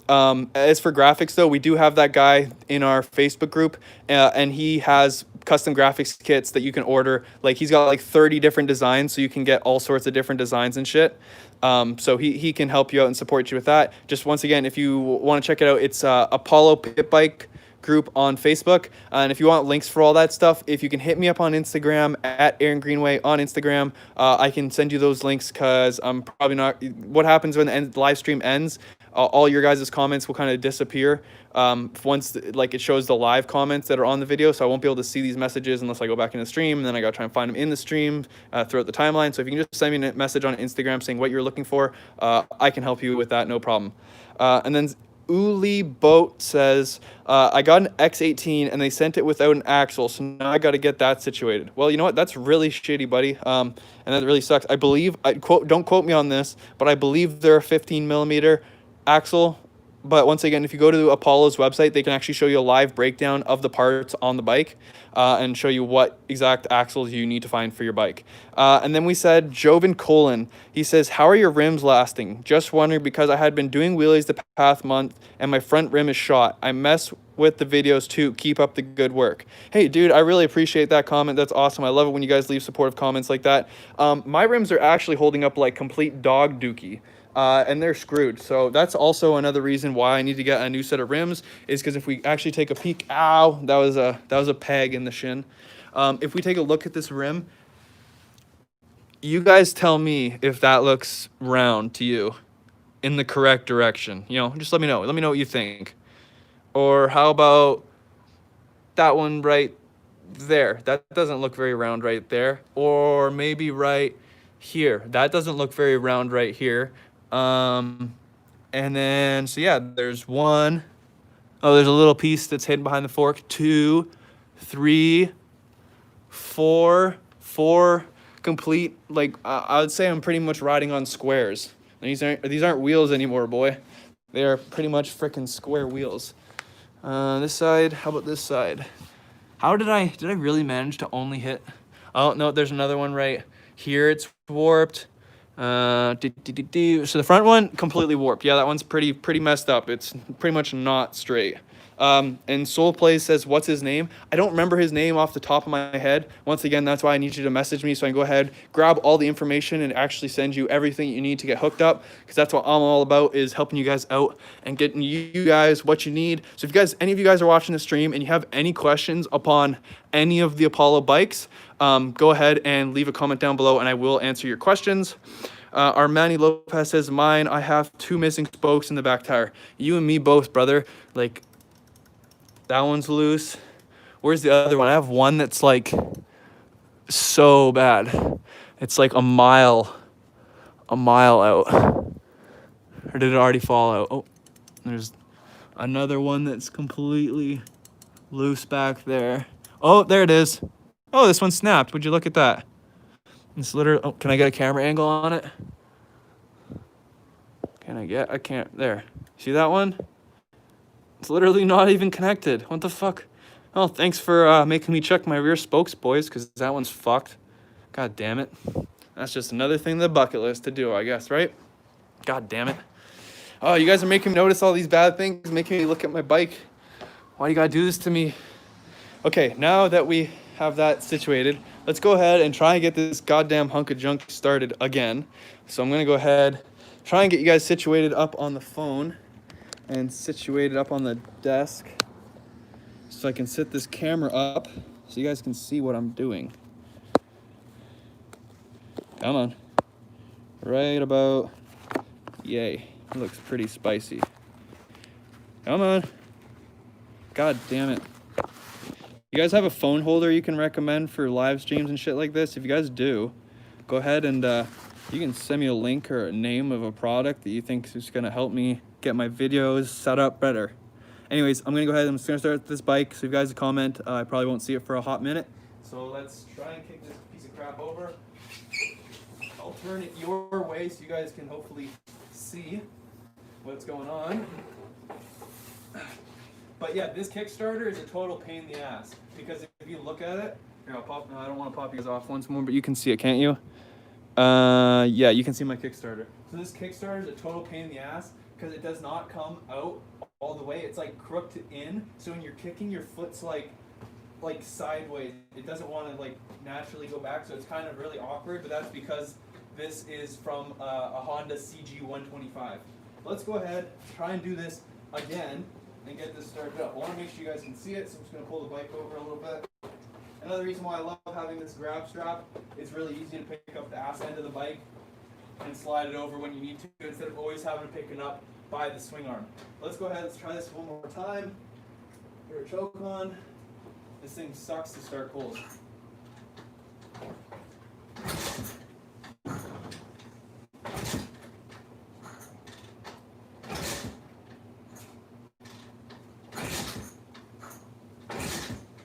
As for graphics, though, we do have that guy in our Facebook group, and he has custom graphics kits that you can order. Like he's got like 30 different designs, so you can get all sorts of different designs and shit. So he can help you out and support you with that. Just once again, if you want to check it out, it's Apollo Pit Bike group on Facebook. And if you want links for all that stuff, if you can hit me up on Instagram at Aaron Greenway on Instagram, I can send you those links, because I'm probably not, what happens when the live stream ends, all your guys' comments will kind of disappear once like it shows the live comments that are on the video, so I won't be able to see these messages unless I go back in the stream, and then I gotta try and find them in the stream throughout the timeline. So if you can just send me a message on Instagram saying what you're looking for, I can help you with that, no problem. And then Uli Boat says, I got an X18 and they sent it without an axle, so now I got to get that situated. Well, you know what? That's really shitty, buddy. And that really sucks. I believe, don't quote me on this, but I believe they're a 15 millimeter axle. But once again, if you go to Apollo's website, they can actually show you a live breakdown of the parts on the bike and show you what exact axles you need to find for your bike. And then we said Joven Colin. He says, how are your rims lasting? Just wondering, because I had been doing wheelies the past month and my front rim is shot. I mess with the videos too. Keep up the good work. Hey, dude, I really appreciate that comment. That's awesome. I love it when you guys leave supportive comments like that. My rims are actually holding up like complete dog dookie. And they're screwed. So that's also another reason why I need to get a new set of rims, is because if we actually take a peek, ow, that was a peg in the shin. If we take a look at this rim, you guys tell me if that looks round to you in the correct direction. You know, just let me know. Let me know what you think. Or how about that one right there? That doesn't look very round right there. Or maybe right here. That doesn't look very round right here. And then, so yeah, there's one. Oh, there's a little piece that's hidden behind the fork. 2, 3, 4 complete. Like, I would say I'm pretty much riding on squares. These aren't wheels anymore, boy. They are pretty much freaking square wheels. This side, how about this side? Did I really manage to only hit? Oh, no, there's another one right here. It's warped. So the front one completely warped. Yeah, that one's pretty messed up. It's pretty much not straight. And Soul Plays says, what's his name? I don't remember his name off the top of my head. Once again, that's why I need you to message me so I can go ahead, grab all the information and actually send you everything you need to get hooked up, because that's what I'm all about, is helping you guys out and getting you guys what you need. So if any of you guys are watching the stream and you have any questions upon any of the Apollo bikes, go ahead and leave a comment down below and I will answer your questions. Armani Lopez says, mine, I have 2 missing spokes in the back tire. You and me both, brother. Like, that one's loose. Where's the other one? I have one that's like so bad. It's like a mile out. Or did it already fall out? Oh, there's another one that's completely loose back there. Oh, there it is. Oh, this one snapped. Would you look at that? It's literally, oh, can I get a camera angle on it? I can't, there. See that one? It's literally not even connected. What the fuck? Oh, thanks for making me check my rear spokes, boys, because that one's fucked. God damn it. That's just another thing on the bucket list to do, I guess, right? God damn it. Oh, you guys are making me notice all these bad things, making me look at my bike. Why do you gotta do this to me? Okay, now that we have that situated, let's go ahead and try and get this goddamn hunk of junk started again. So I'm gonna go ahead, try and get you guys situated up on the phone and situated up on the desk so I can set this camera up so you guys can see what I'm doing. Come on. Right about, yay. It looks pretty spicy. Come on. God damn it. You guys have a phone holder you can recommend for live streams and shit like this? If you guys do, go ahead and you can send me a link or a name of a product that you think is gonna help me get my videos set up better. Anyways, I'm gonna go ahead and I'm just gonna start this bike. So if you guys comment, I probably won't see it for a hot minute. So let's try and kick this piece of crap over. I'll turn it your way so you guys can hopefully see what's going on. But yeah, this Kickstarter is a total pain in the ass, because if you look at it, here, I'll pop, no, I don't want to pop you guys off once more, but you can see it, can't you? Yeah, you can see my Kickstarter. So this Kickstarter is a total pain in the ass because it does not come out all the way. It's like crooked in, so when you're kicking, your foot's like like sideways. It doesn't want to like naturally go back, so it's kind of really awkward, but that's because this is from a Honda CG 125. Let's go ahead, try and do this again and get this started up. I want to make sure you guys can see it, so I'm just going to pull the bike over a little bit. Another reason why I love having this grab strap, it's really easy to pick up the ass end of the bike and slide it over when you need to, instead of always having to pick it up by the swing arm. Let's go ahead, let's try this one more time. Here, a choke on. This thing sucks to start cold.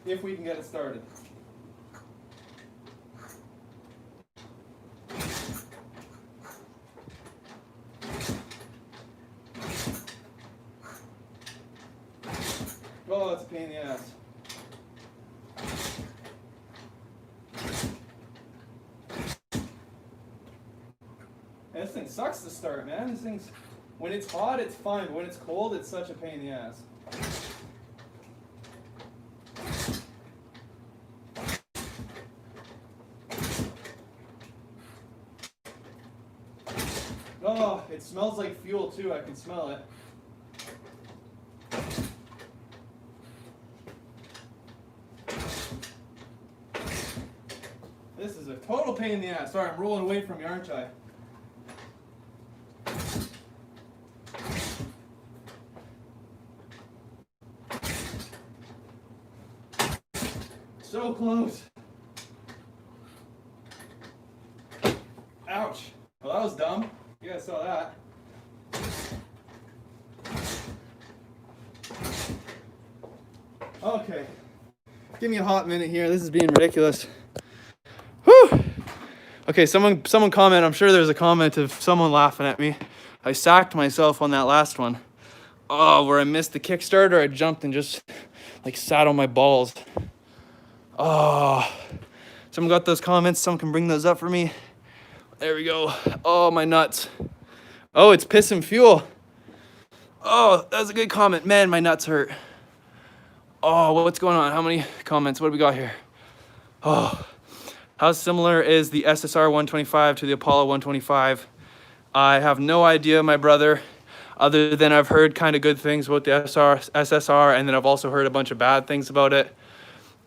If we can get it started. Oh, it's a pain in the ass. This thing sucks to start, man. This thing's, when it's hot, it's fine, but when it's cold, it's such a pain in the ass. Oh, it smells like fuel too. I can smell it. This is a total pain in the ass. Sorry, I'm rolling away from you, aren't I? So close. Ouch. Well, that was dumb. You guys saw that. Okay. Give me a hot minute here. This is being ridiculous. Whew. Okay, someone comment. I'm sure there's a comment of someone laughing at me. I sacked myself on that last one. Oh, where I missed the Kickstarter, I jumped and just like sat on my balls. Oh, someone got those comments. Someone can bring those up for me. There we go. Oh, my nuts. Oh, it's piss and fuel. Oh, that's a good comment. Man, my nuts hurt. Oh, what's going on? How many comments? What do we got here? Oh, how similar is the SSR 125 to the Apollo 125? I have no idea, my brother, other than I've heard kind of good things about the SSR, and then I've also heard a bunch of bad things about it.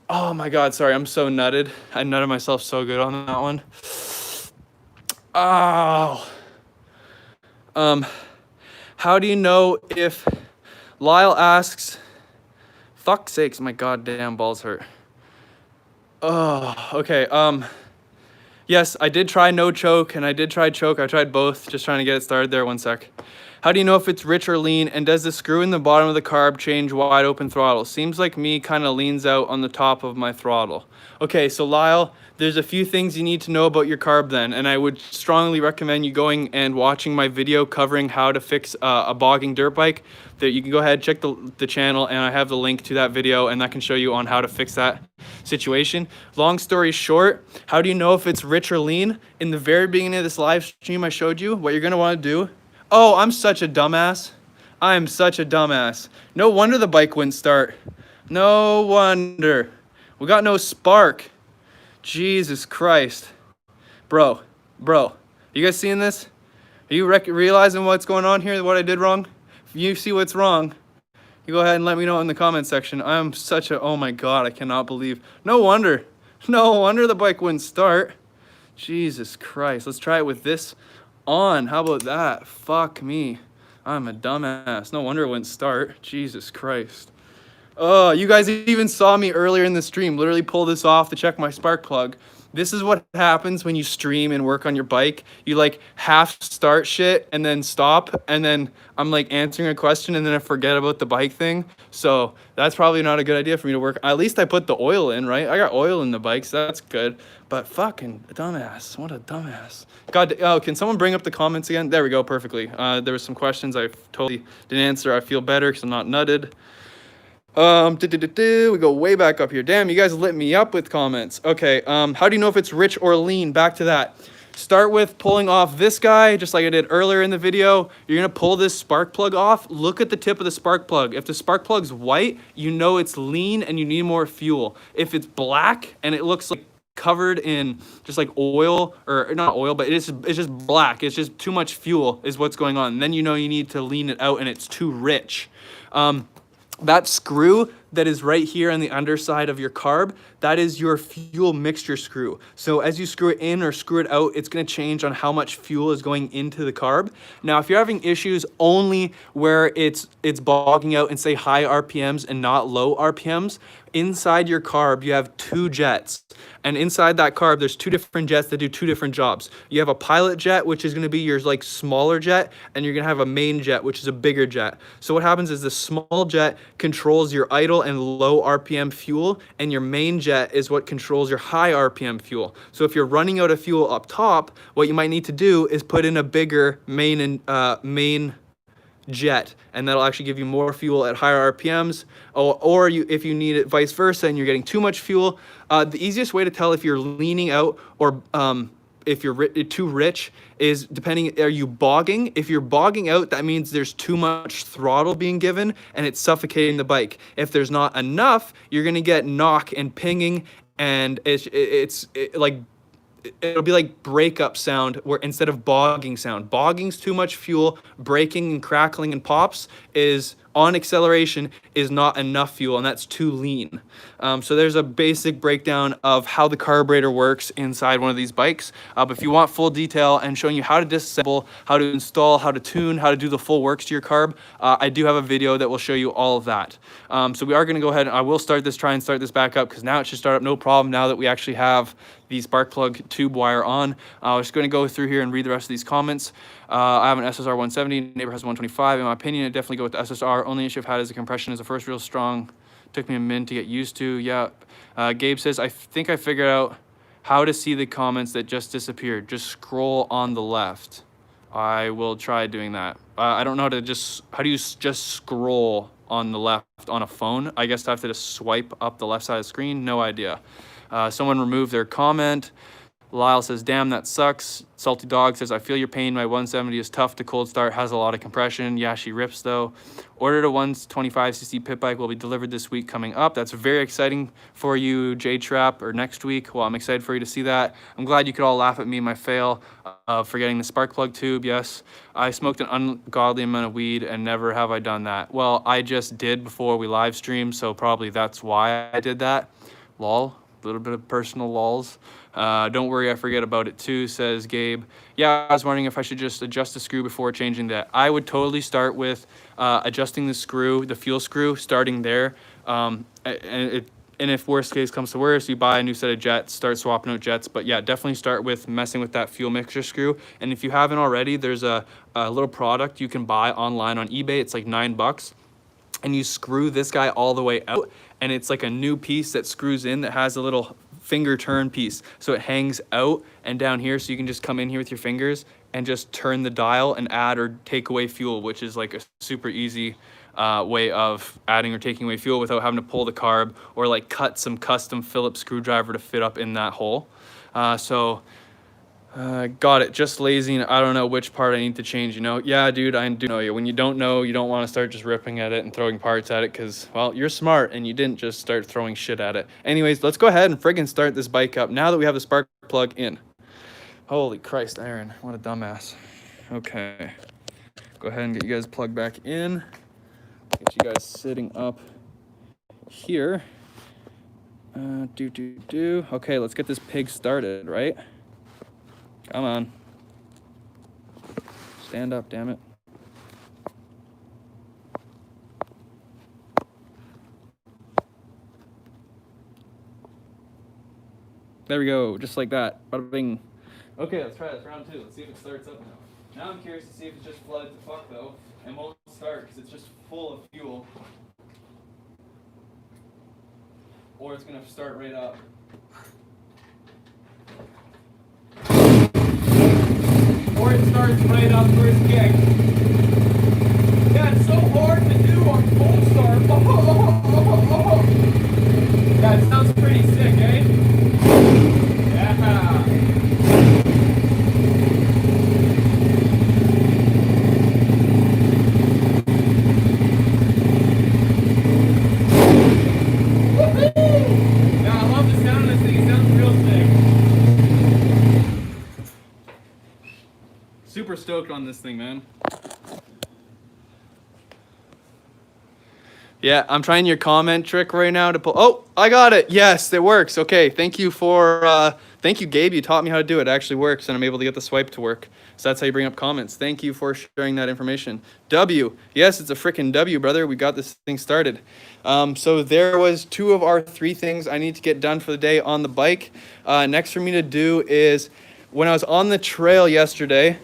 Oh my God, sorry, I'm so nutted. I nutted myself so good on that one. Oh. How do you know if Lyle asks, fuck's sakes, my goddamn balls hurt. Oh, okay. Yes, I did try no choke and I did try choke. I tried both, just trying to get it started there. One sec. How do you know if it's rich or lean? And does the screw in the bottom of the carb change wide open throttle? Seems like me kind of leans out on the top of my throttle. Okay, so Lyle, there's a few things you need to know about your carb then, and I would strongly recommend you going and watching my video covering how to fix a bogging dirt bike. That you can go ahead, check the channel, and I have the link to that video, and that can show you on how to fix that situation. Long story short, how do you know if it's rich or lean? In the very beginning of this live stream I showed you, what you're gonna wanna do. Oh, I'm such a dumbass. I am such a dumbass. No wonder the bike wouldn't start. No wonder. We got no spark. Jesus Christ. Bro, you guys seeing this? Are you realizing what's going on here, what I did wrong? If you see what's wrong, you go ahead and let me know in the comment section. I'm such a, oh my God, I cannot believe. No wonder the bike wouldn't start. Jesus Christ, let's try it with this on. How about that? Fuck me. I'm a dumbass. No wonder it wouldn't start. Jesus Christ. Oh, you guys even saw me earlier in the stream literally pull this off to check my spark plug. This is what happens when you stream and work on your bike. You like half start shit and then stop, and then I'm like answering a question and then I forget about the bike thing. So that's probably not a good idea for me to work. At least I put the oil in, right? I got oil in the bike, so that's good. But fucking dumbass. What a dumbass. God, oh, can someone bring up the comments again? There we go, perfectly. There was some questions I totally didn't answer. I feel better because I'm not nutted. We go way back up here. Damn, you guys lit me up with comments. Okay, how do you know if it's rich or lean? Back to that. start with pulling off this guy, just like I did earlier in the video. You're gonna pull this spark plug off. Look at the tip of the spark plug. If the spark plug's white, you know it's lean and you need more fuel. If it's black and it looks like covered in just like oil, or not oil, but it's just black, it's just too much fuel is what's going on, and then you know you need to lean it out and it's too rich. That screw that is right here on the underside of your carb, that is your fuel mixture screw. So as you screw it in or screw it out, it's going to change on how much fuel is going into the carb. Now, if you're having issues only where it's bogging out in, say, high RPMs and not low RPMs, inside your carb, you have 2 jets. And inside that carb, there's 2 different jets that do 2 different jobs. You have a pilot jet, which is going to be your like smaller jet, and you're going to have a main jet, which is a bigger jet. So what happens is the small jet controls your idle and low RPM fuel, and your main jet is what controls your high RPM fuel. So if you're running out of fuel up top, what you might need to do is put in a bigger main jet, and that'll actually give you more fuel at higher RPMs. Or if you need it vice versa and you're getting too much fuel, the easiest way to tell if you're leaning out or if you're too rich is depending, are you bogging? If you're bogging out, that means there's too much throttle being given and it's suffocating the bike. If there's not enough, you're gonna get knock and pinging, and it'll be like breakup sound where instead of bogging sound. Bogging's too much fuel. Breaking and crackling and pops is on acceleration is not enough fuel, and that's too lean. So there's a basic breakdown of how the carburetor works inside one of these bikes. But if you want full detail and showing you how to disassemble, how to install, how to tune, how to do the full works to your carb, I do have a video that will show you all of that. So we are gonna go ahead and I will try and start this back up, because now it should start up no problem now that we actually have the spark plug tube wire on. I'm just gonna go through here and read the rest of these comments. I have an SSR 170, neighbor has 125. In my opinion, I'd definitely go with the SSR. Only issue I've had is the compression is the first real strong. Took me a minute to get used to. Yeah. Gabe says, I think I figured out how to see the comments that just disappeared. Just scroll on the left. I will try doing that. I don't know how do you just scroll on the left on a phone? I guess I have to just swipe up the left side of the screen. No idea. Someone removed their comment. Lyle says, damn, that sucks. Salty Dog says, I feel your pain. My 170 is tough to cold start, has a lot of compression. Yeah, she rips though. Ordered a 125cc pit bike, will be delivered this week coming up. That's very exciting for you, J-Trap, or next week. Well, I'm excited for you to see that. I'm glad you could all laugh at me, my fail for getting the spark plug tube. Yes, I smoked an ungodly amount of weed and never have I done that. Well, I just did before we live streamed, so probably that's why I did that. Lol. Little bit of personal lulls. Don't worry, I forget about it too, says Gabe. Yeah, I was wondering if I should just adjust the screw before changing that. I would totally start with adjusting the screw, the fuel screw, starting there. And if worst case comes to worst, you buy a new set of jets, start swapping out jets. But yeah, definitely start with messing with that fuel mixture screw. And if you haven't already, there's a little product you can buy online on eBay. It's like $9. And you screw this guy all the way out, and it's like a new piece that screws in that has a little finger turn piece, so it hangs out and down here, so you can just come in here with your fingers and just turn the dial and add or take away fuel, which is like a super easy way of adding or taking away fuel without having to pull the carb or like cut some custom Phillips screwdriver to fit up in that hole. Got it. Just lazy, and I don't know which part I need to change, you know? Yeah, dude, I do know you. When you don't know, you don't want to start just ripping at it and throwing parts at it, because, well, you're smart and you didn't just start throwing shit at it. Anyways, let's go ahead and friggin' start this bike up now that we have the spark plug in. Holy Christ, Aaron, what a dumbass. Okay. Go ahead and get you guys plugged back in. Get you guys sitting up here. Okay, let's get this pig started, right? Come on. Stand up, damn it. There we go, just like that. Bada bing. Okay, let's try this round 2. Let's see if it starts up now. Now I'm curious to see if it's just flooded to fuck though, and won't start because it's just full of fuel. Or it's gonna start right up. Or it starts right up first kick. Yeah, it's so hard to do on full start. Yeah, it sounds pretty sick, eh? Yeah. stoked on this thing, man. Yeah, I'm trying your comment trick right now to pull. Oh, I got it. Yes, it works. Okay, thank you for, thank you, Gabe. You taught me how to do it. It actually works, and I'm able to get the swipe to work. So that's how you bring up comments. Thank you for sharing that information. W. Yes, it's a freaking W, brother. We got this thing started. So there was 2 of our 3 things I need to get done for the day on the bike. Next for me to do is, when I was on the trail yesterday,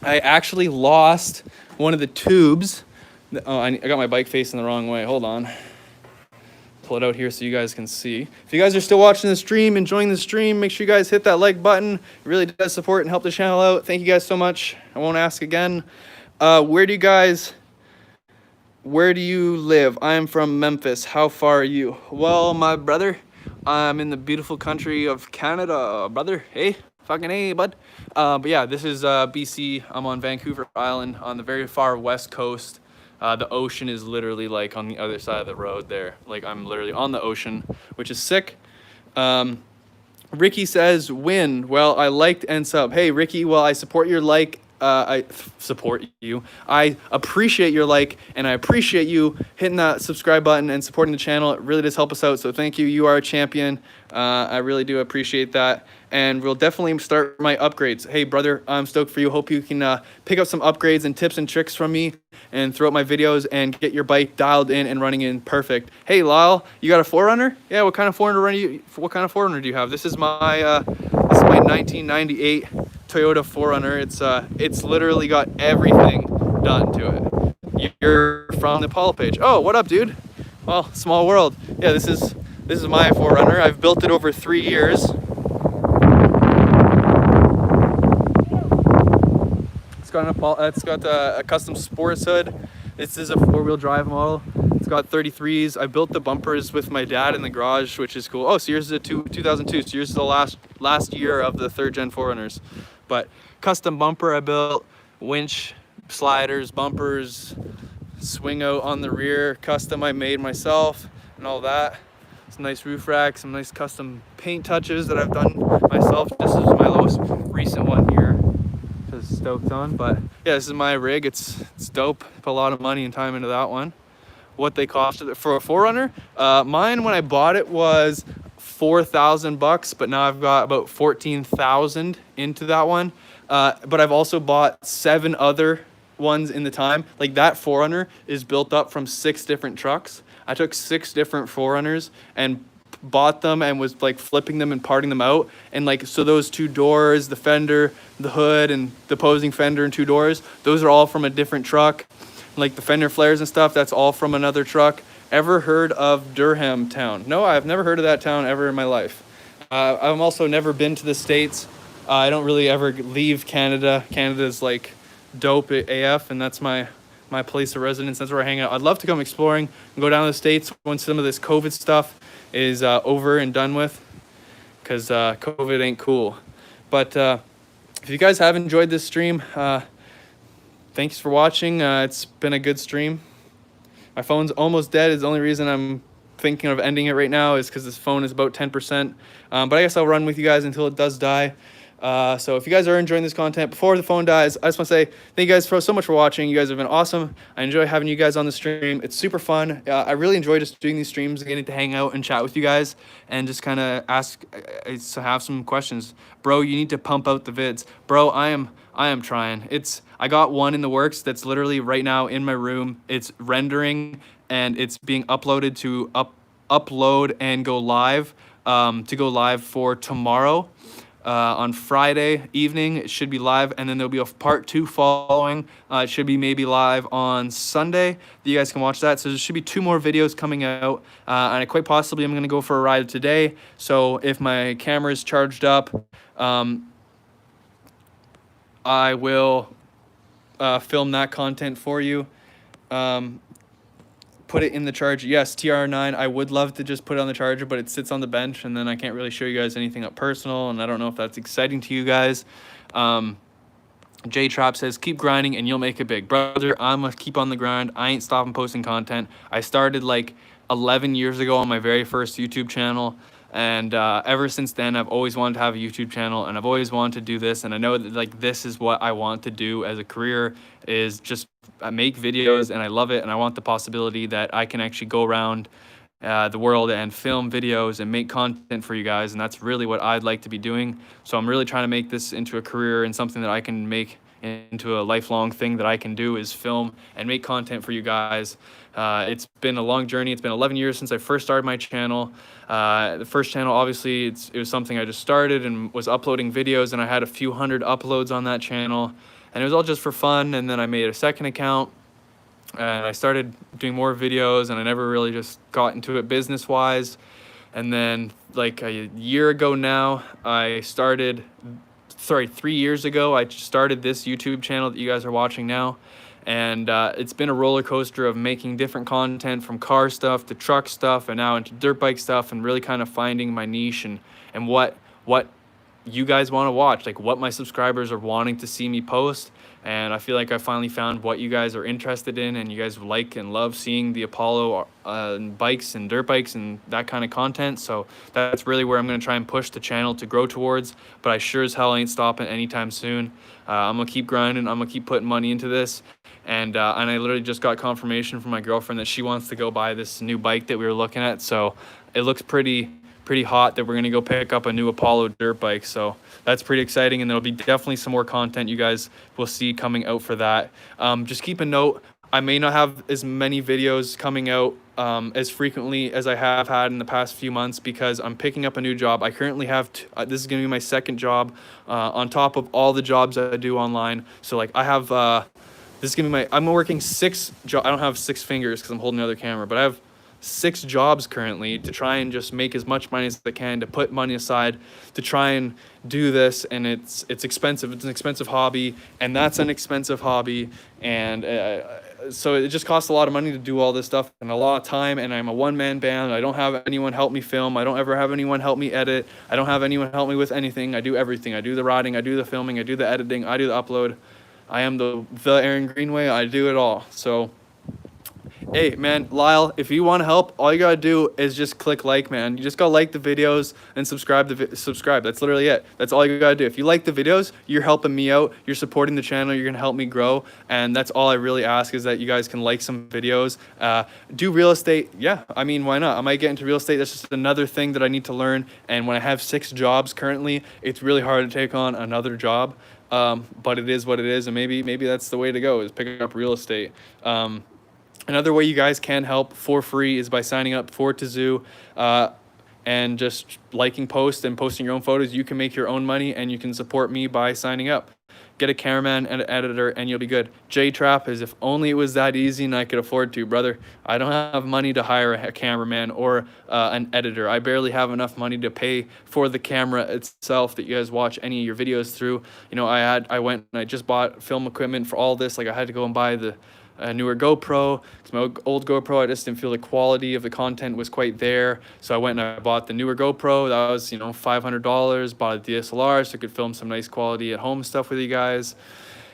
I actually lost one of the tubes. Oh, I got my bike facing the wrong way. Hold on. Pull it out here so you guys can see. If you guys are still watching the stream, enjoying the stream, make sure you guys hit that like button. It really does support and help the channel out. Thank you guys so much. I won't ask again. Where do you live? I'm from Memphis. How far are you? Well, my brother, I'm in the beautiful country of Canada, brother. Hey, fucking hey, bud. But yeah, this is BC. I'm on Vancouver Island on the very far west coast. The ocean is literally like on the other side of the road there. Like I'm literally on the ocean, which is sick. Ricky says, win. Well, I liked and sub. Hey, Ricky, well, I support your like. I support you. I appreciate your like, and I appreciate you hitting that subscribe button and supporting the channel. It really does help us out. So thank you. You are a champion. I really do appreciate that. And we'll definitely start my upgrades. Hey, brother, I'm stoked for you. Hope you can pick up some upgrades and tips and tricks from me and throughout my videos and get your bike dialed in and running in perfect. Hey, Lyle, you got a 4Runner? Yeah, what kind of 4Runner do you have? This is my 1998 Toyota 4Runner. It's literally got everything done to it. You're from the Paul page. Oh, what up, dude? Well, small world. Yeah, this is my 4Runner. I've built it over 3 years. It's got a custom sports hood. This is a 4-wheel drive model. It's got 33s. I built the bumpers with my dad in the garage, which is cool. Oh, so yours is a 2002. So yours is the last year of the 3rd gen 4Runners. But custom bumper I built, winch, sliders, bumpers, swing out on the rear, custom I made myself and all that. Some nice roof rack, some nice custom paint touches that I've done myself. This is my most recent one here. Just stoked on, but yeah, this is my rig. It's dope. Put a lot of money and time into that one. What they costed for a 4Runner? Mine when I bought it was $4,000, but now I've got about 14,000 into that one. But I've also bought 7 other ones in the time. Like that 4Runner is built up from 6 different trucks. I took 6 different 4Runners and bought them and was like flipping them and parting them out, and like so those 2 doors, the fender, the hood, and the opposing fender and 2 doors, those are all from a different truck. Like the fender flares and stuff, that's all from another truck. Ever heard of Durham town? No, I've never heard of that town ever in my life. I've also never been to the States. I don't really ever leave Canada. Canada's like dope AF, and that's my place of residence. That's where I hang out. I'd love to come exploring and go down to the States when some of this COVID stuff is over and done with, because COVID ain't cool. But if you guys have enjoyed this stream, thanks for watching. It's been a good stream. My phone's almost dead. Is the only reason I'm thinking of ending it right now is because this phone is about 10%. But I guess I'll run with you guys until it does die. So if you guys are enjoying this content before the phone dies, I just want to say thank you guys so much for watching. You guys have been awesome. I enjoy having you guys on the stream. It's super fun. I really enjoy just doing these streams and getting to hang out and chat with you guys and just kind of have some questions. Bro, you need to pump out the vids. Bro, I am trying. I got one in the works that's literally right now in my room. It's rendering and it's being uploaded to upload and go live, to go live for tomorrow. On Friday evening, it should be live, and then there'll be a part 2 following. It should be maybe live on Sunday. You guys can watch that. So there should be 2 more videos coming out, and quite possibly I'm going to go for a ride today. So if my camera is charged up, I will film that content for you. Put it in the charger. Yes, TR9. I would love to just put it on the charger, but it sits on the bench, and then I can't really show you guys anything up personal, and I don't know if that's exciting to you guys. J-Trap says, keep grinding and you'll make it big. Brother, I'm gonna keep on the grind. I ain't stopping posting content. I started like 11 years ago on my very first YouTube channel. And ever since then, I've always wanted to have a YouTube channel, and I've always wanted to do this. And I know that like this is what I want to do as a career, is just make videos, and I love it. And I want the possibility that I can actually go around the world and film videos and make content for you guys. And that's really what I'd like to be doing. So I'm really trying to make this into a career and something that I can make into a lifelong thing that I can do, is film and make content for you guys. It's been a long journey. It's been 11 years since I first started my channel. The first channel, obviously, it was something I just started and was uploading videos, and I had a few hundred uploads on that channel, and it was all just for fun. And then I made a second account, and I started doing more videos, and I never really just got into it business wise. And then like a year ago now, 3 years ago, I started this YouTube channel that you guys are watching now. And it's been a roller coaster of making different content, from car stuff to truck stuff, and now into dirt bike stuff, and really kind of finding my niche and what you guys want to watch, like what my subscribers are wanting to see me post. And I feel like I finally found what you guys are interested in, and you guys like and love seeing the Apollo bikes and dirt bikes and that kind of content. So that's really where I'm going to try and push the channel to grow towards. But I sure as hell ain't stopping anytime soon. I'm going to keep grinding. I'm going to keep putting money into this. And I literally just got confirmation from my girlfriend that she wants to go buy this new bike that we were looking at. So it looks pretty hot that we're going to go pick up a new Apollo dirt bike. So that's pretty exciting, and there'll be definitely some more content you guys will see coming out for that. Just keep a note, I may not have as many videos coming out as frequently as I have had in the past few months, because I'm picking up a new job. I currently have this is going to be my second job on top of all the jobs I do online. So like I have this is going to be I'm working 6 jobs. I don't have 6 fingers because I'm holding another camera, but I have 6 jobs currently to try and just make as much money as I can, to put money aside to try and do this. And it's expensive. It's an expensive hobby, and that's an expensive hobby. And so it just costs a lot of money to do all this stuff, and a lot of time. And I'm a one-man band. I don't have anyone help me film. I don't ever have anyone help me edit. I don't have anyone help me with anything. I do everything. I do the writing, I do the filming, I do the editing, I do the upload. I am the Aaron Greenway. I do it all. So hey man, Lyle, if you want to help, all you gotta do is just click like, man. You just gotta like the videos and subscribe. That's literally it. That's all you gotta do. If you like the videos, you're helping me out. You're supporting the channel. You're gonna help me grow. And that's all I really ask, is that you guys can like some videos. Do real estate. Yeah, I mean, why not? I might get into real estate. That's just another thing that I need to learn. And when I have 6 jobs currently, it's really hard to take on another job. But it is what it is, and maybe that's the way to go, is picking up real estate. Another way you guys can help for free is by signing up for Tazoo and just liking posts and posting your own photos. You can make your own money, and you can support me by signing up. Get a cameraman and an editor, and you'll be good. J-Trap is, if only it was that easy and I could afford to, brother. I don't have money to hire a cameraman or an editor. I barely have enough money to pay for the camera itself that you guys watch any of your videos through. You know, I went and I just bought film equipment for all this. Like, I had to go and buy the newer GoPro, because my old GoPro, I just didn't feel the quality of the content was quite there. So I went and I bought the newer GoPro. That was, you know, $500. Bought a DSLR so I could film some nice quality at home stuff with you guys.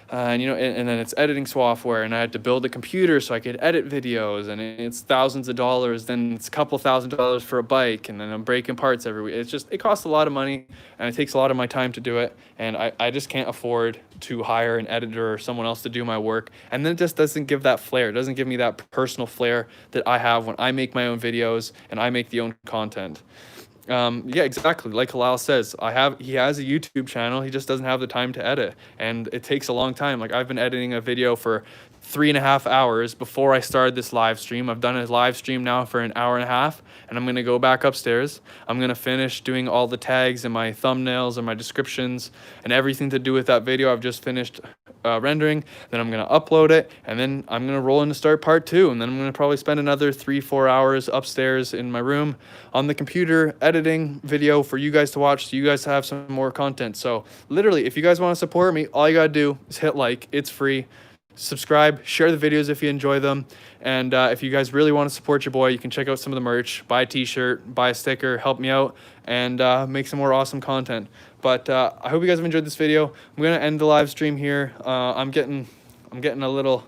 And you know, and then it's editing software, and I had to build a computer so I could edit videos, and it's thousands of dollars. Then it's a couple $1,000s for a bike, and then I'm breaking parts every week. It costs a lot of money, and it takes a lot of my time to do it, and I just can't afford to hire an editor or someone else to do my work. And then it just doesn't give that flair. It doesn't give me that personal flair that I have when I make my own videos and I make the own content. Yeah, exactly. Like Halal says, he has a YouTube channel. He just doesn't have the time to edit, and it takes a long time. Like, I've been editing a video for 3.5 hours before I started this live stream. I've done a live stream now for an hour and a half, and I'm going to go back upstairs. I'm going to finish doing all the tags and my thumbnails and my descriptions and everything to do with that video I've just finished rendering. Then I'm going to upload it, and then I'm going to roll into start part 2, and then I'm going to probably spend another 3-4 hours upstairs in my room on the computer editing video for you guys to watch, so you guys have some more content. So literally, if you guys want to support me, all you got to do is hit like. It's free. Subscribe, share the videos if you enjoy them, and if you guys really want to support your boy, you can check out some of the merch, buy a t-shirt, buy a sticker, help me out, and make some more awesome content. But I hope you guys have enjoyed this video. I'm gonna end the live stream here. I'm getting a little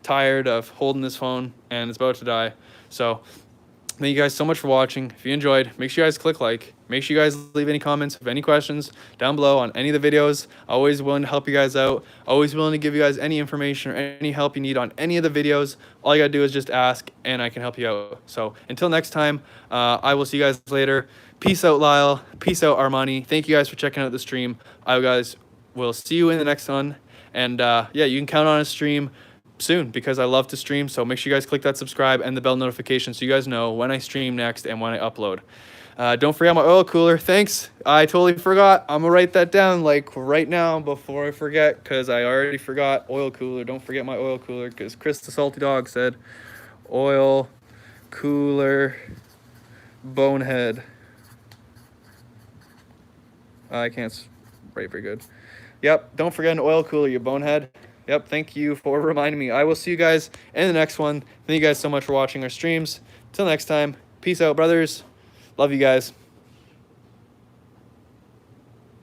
tired of holding this phone, and it's about to die. So Thank you guys so much for watching. If you enjoyed, make sure you guys click like. Make sure you guys leave any comments, have any questions down below on any of the videos. Always willing to help you guys out. Always willing to give you guys any information or any help you need on any of the videos. All you gotta do is just ask and I can help you out. So until next time, I will see you guys later. Peace out, Lyle. Peace out, Armani. Thank you guys for checking out the stream. I guys will see you in the next one. And yeah, you can count on a stream soon because I love to stream. So make sure you guys click that subscribe and the bell notification so you guys know when I stream next and when I upload. Don't forget my oil cooler. Thanks. I totally forgot. I'm gonna write that down like right now before I forget because I already forgot oil cooler. Don't forget my oil cooler because Chris the Salty Dog said oil cooler bonehead. I can't write very good. Yep, don't forget an oil cooler, you bonehead. Yep, thank you for reminding me. I will see you guys in the next one. Thank you guys so much for watching our streams. Till next time, peace out, brothers. Love you guys.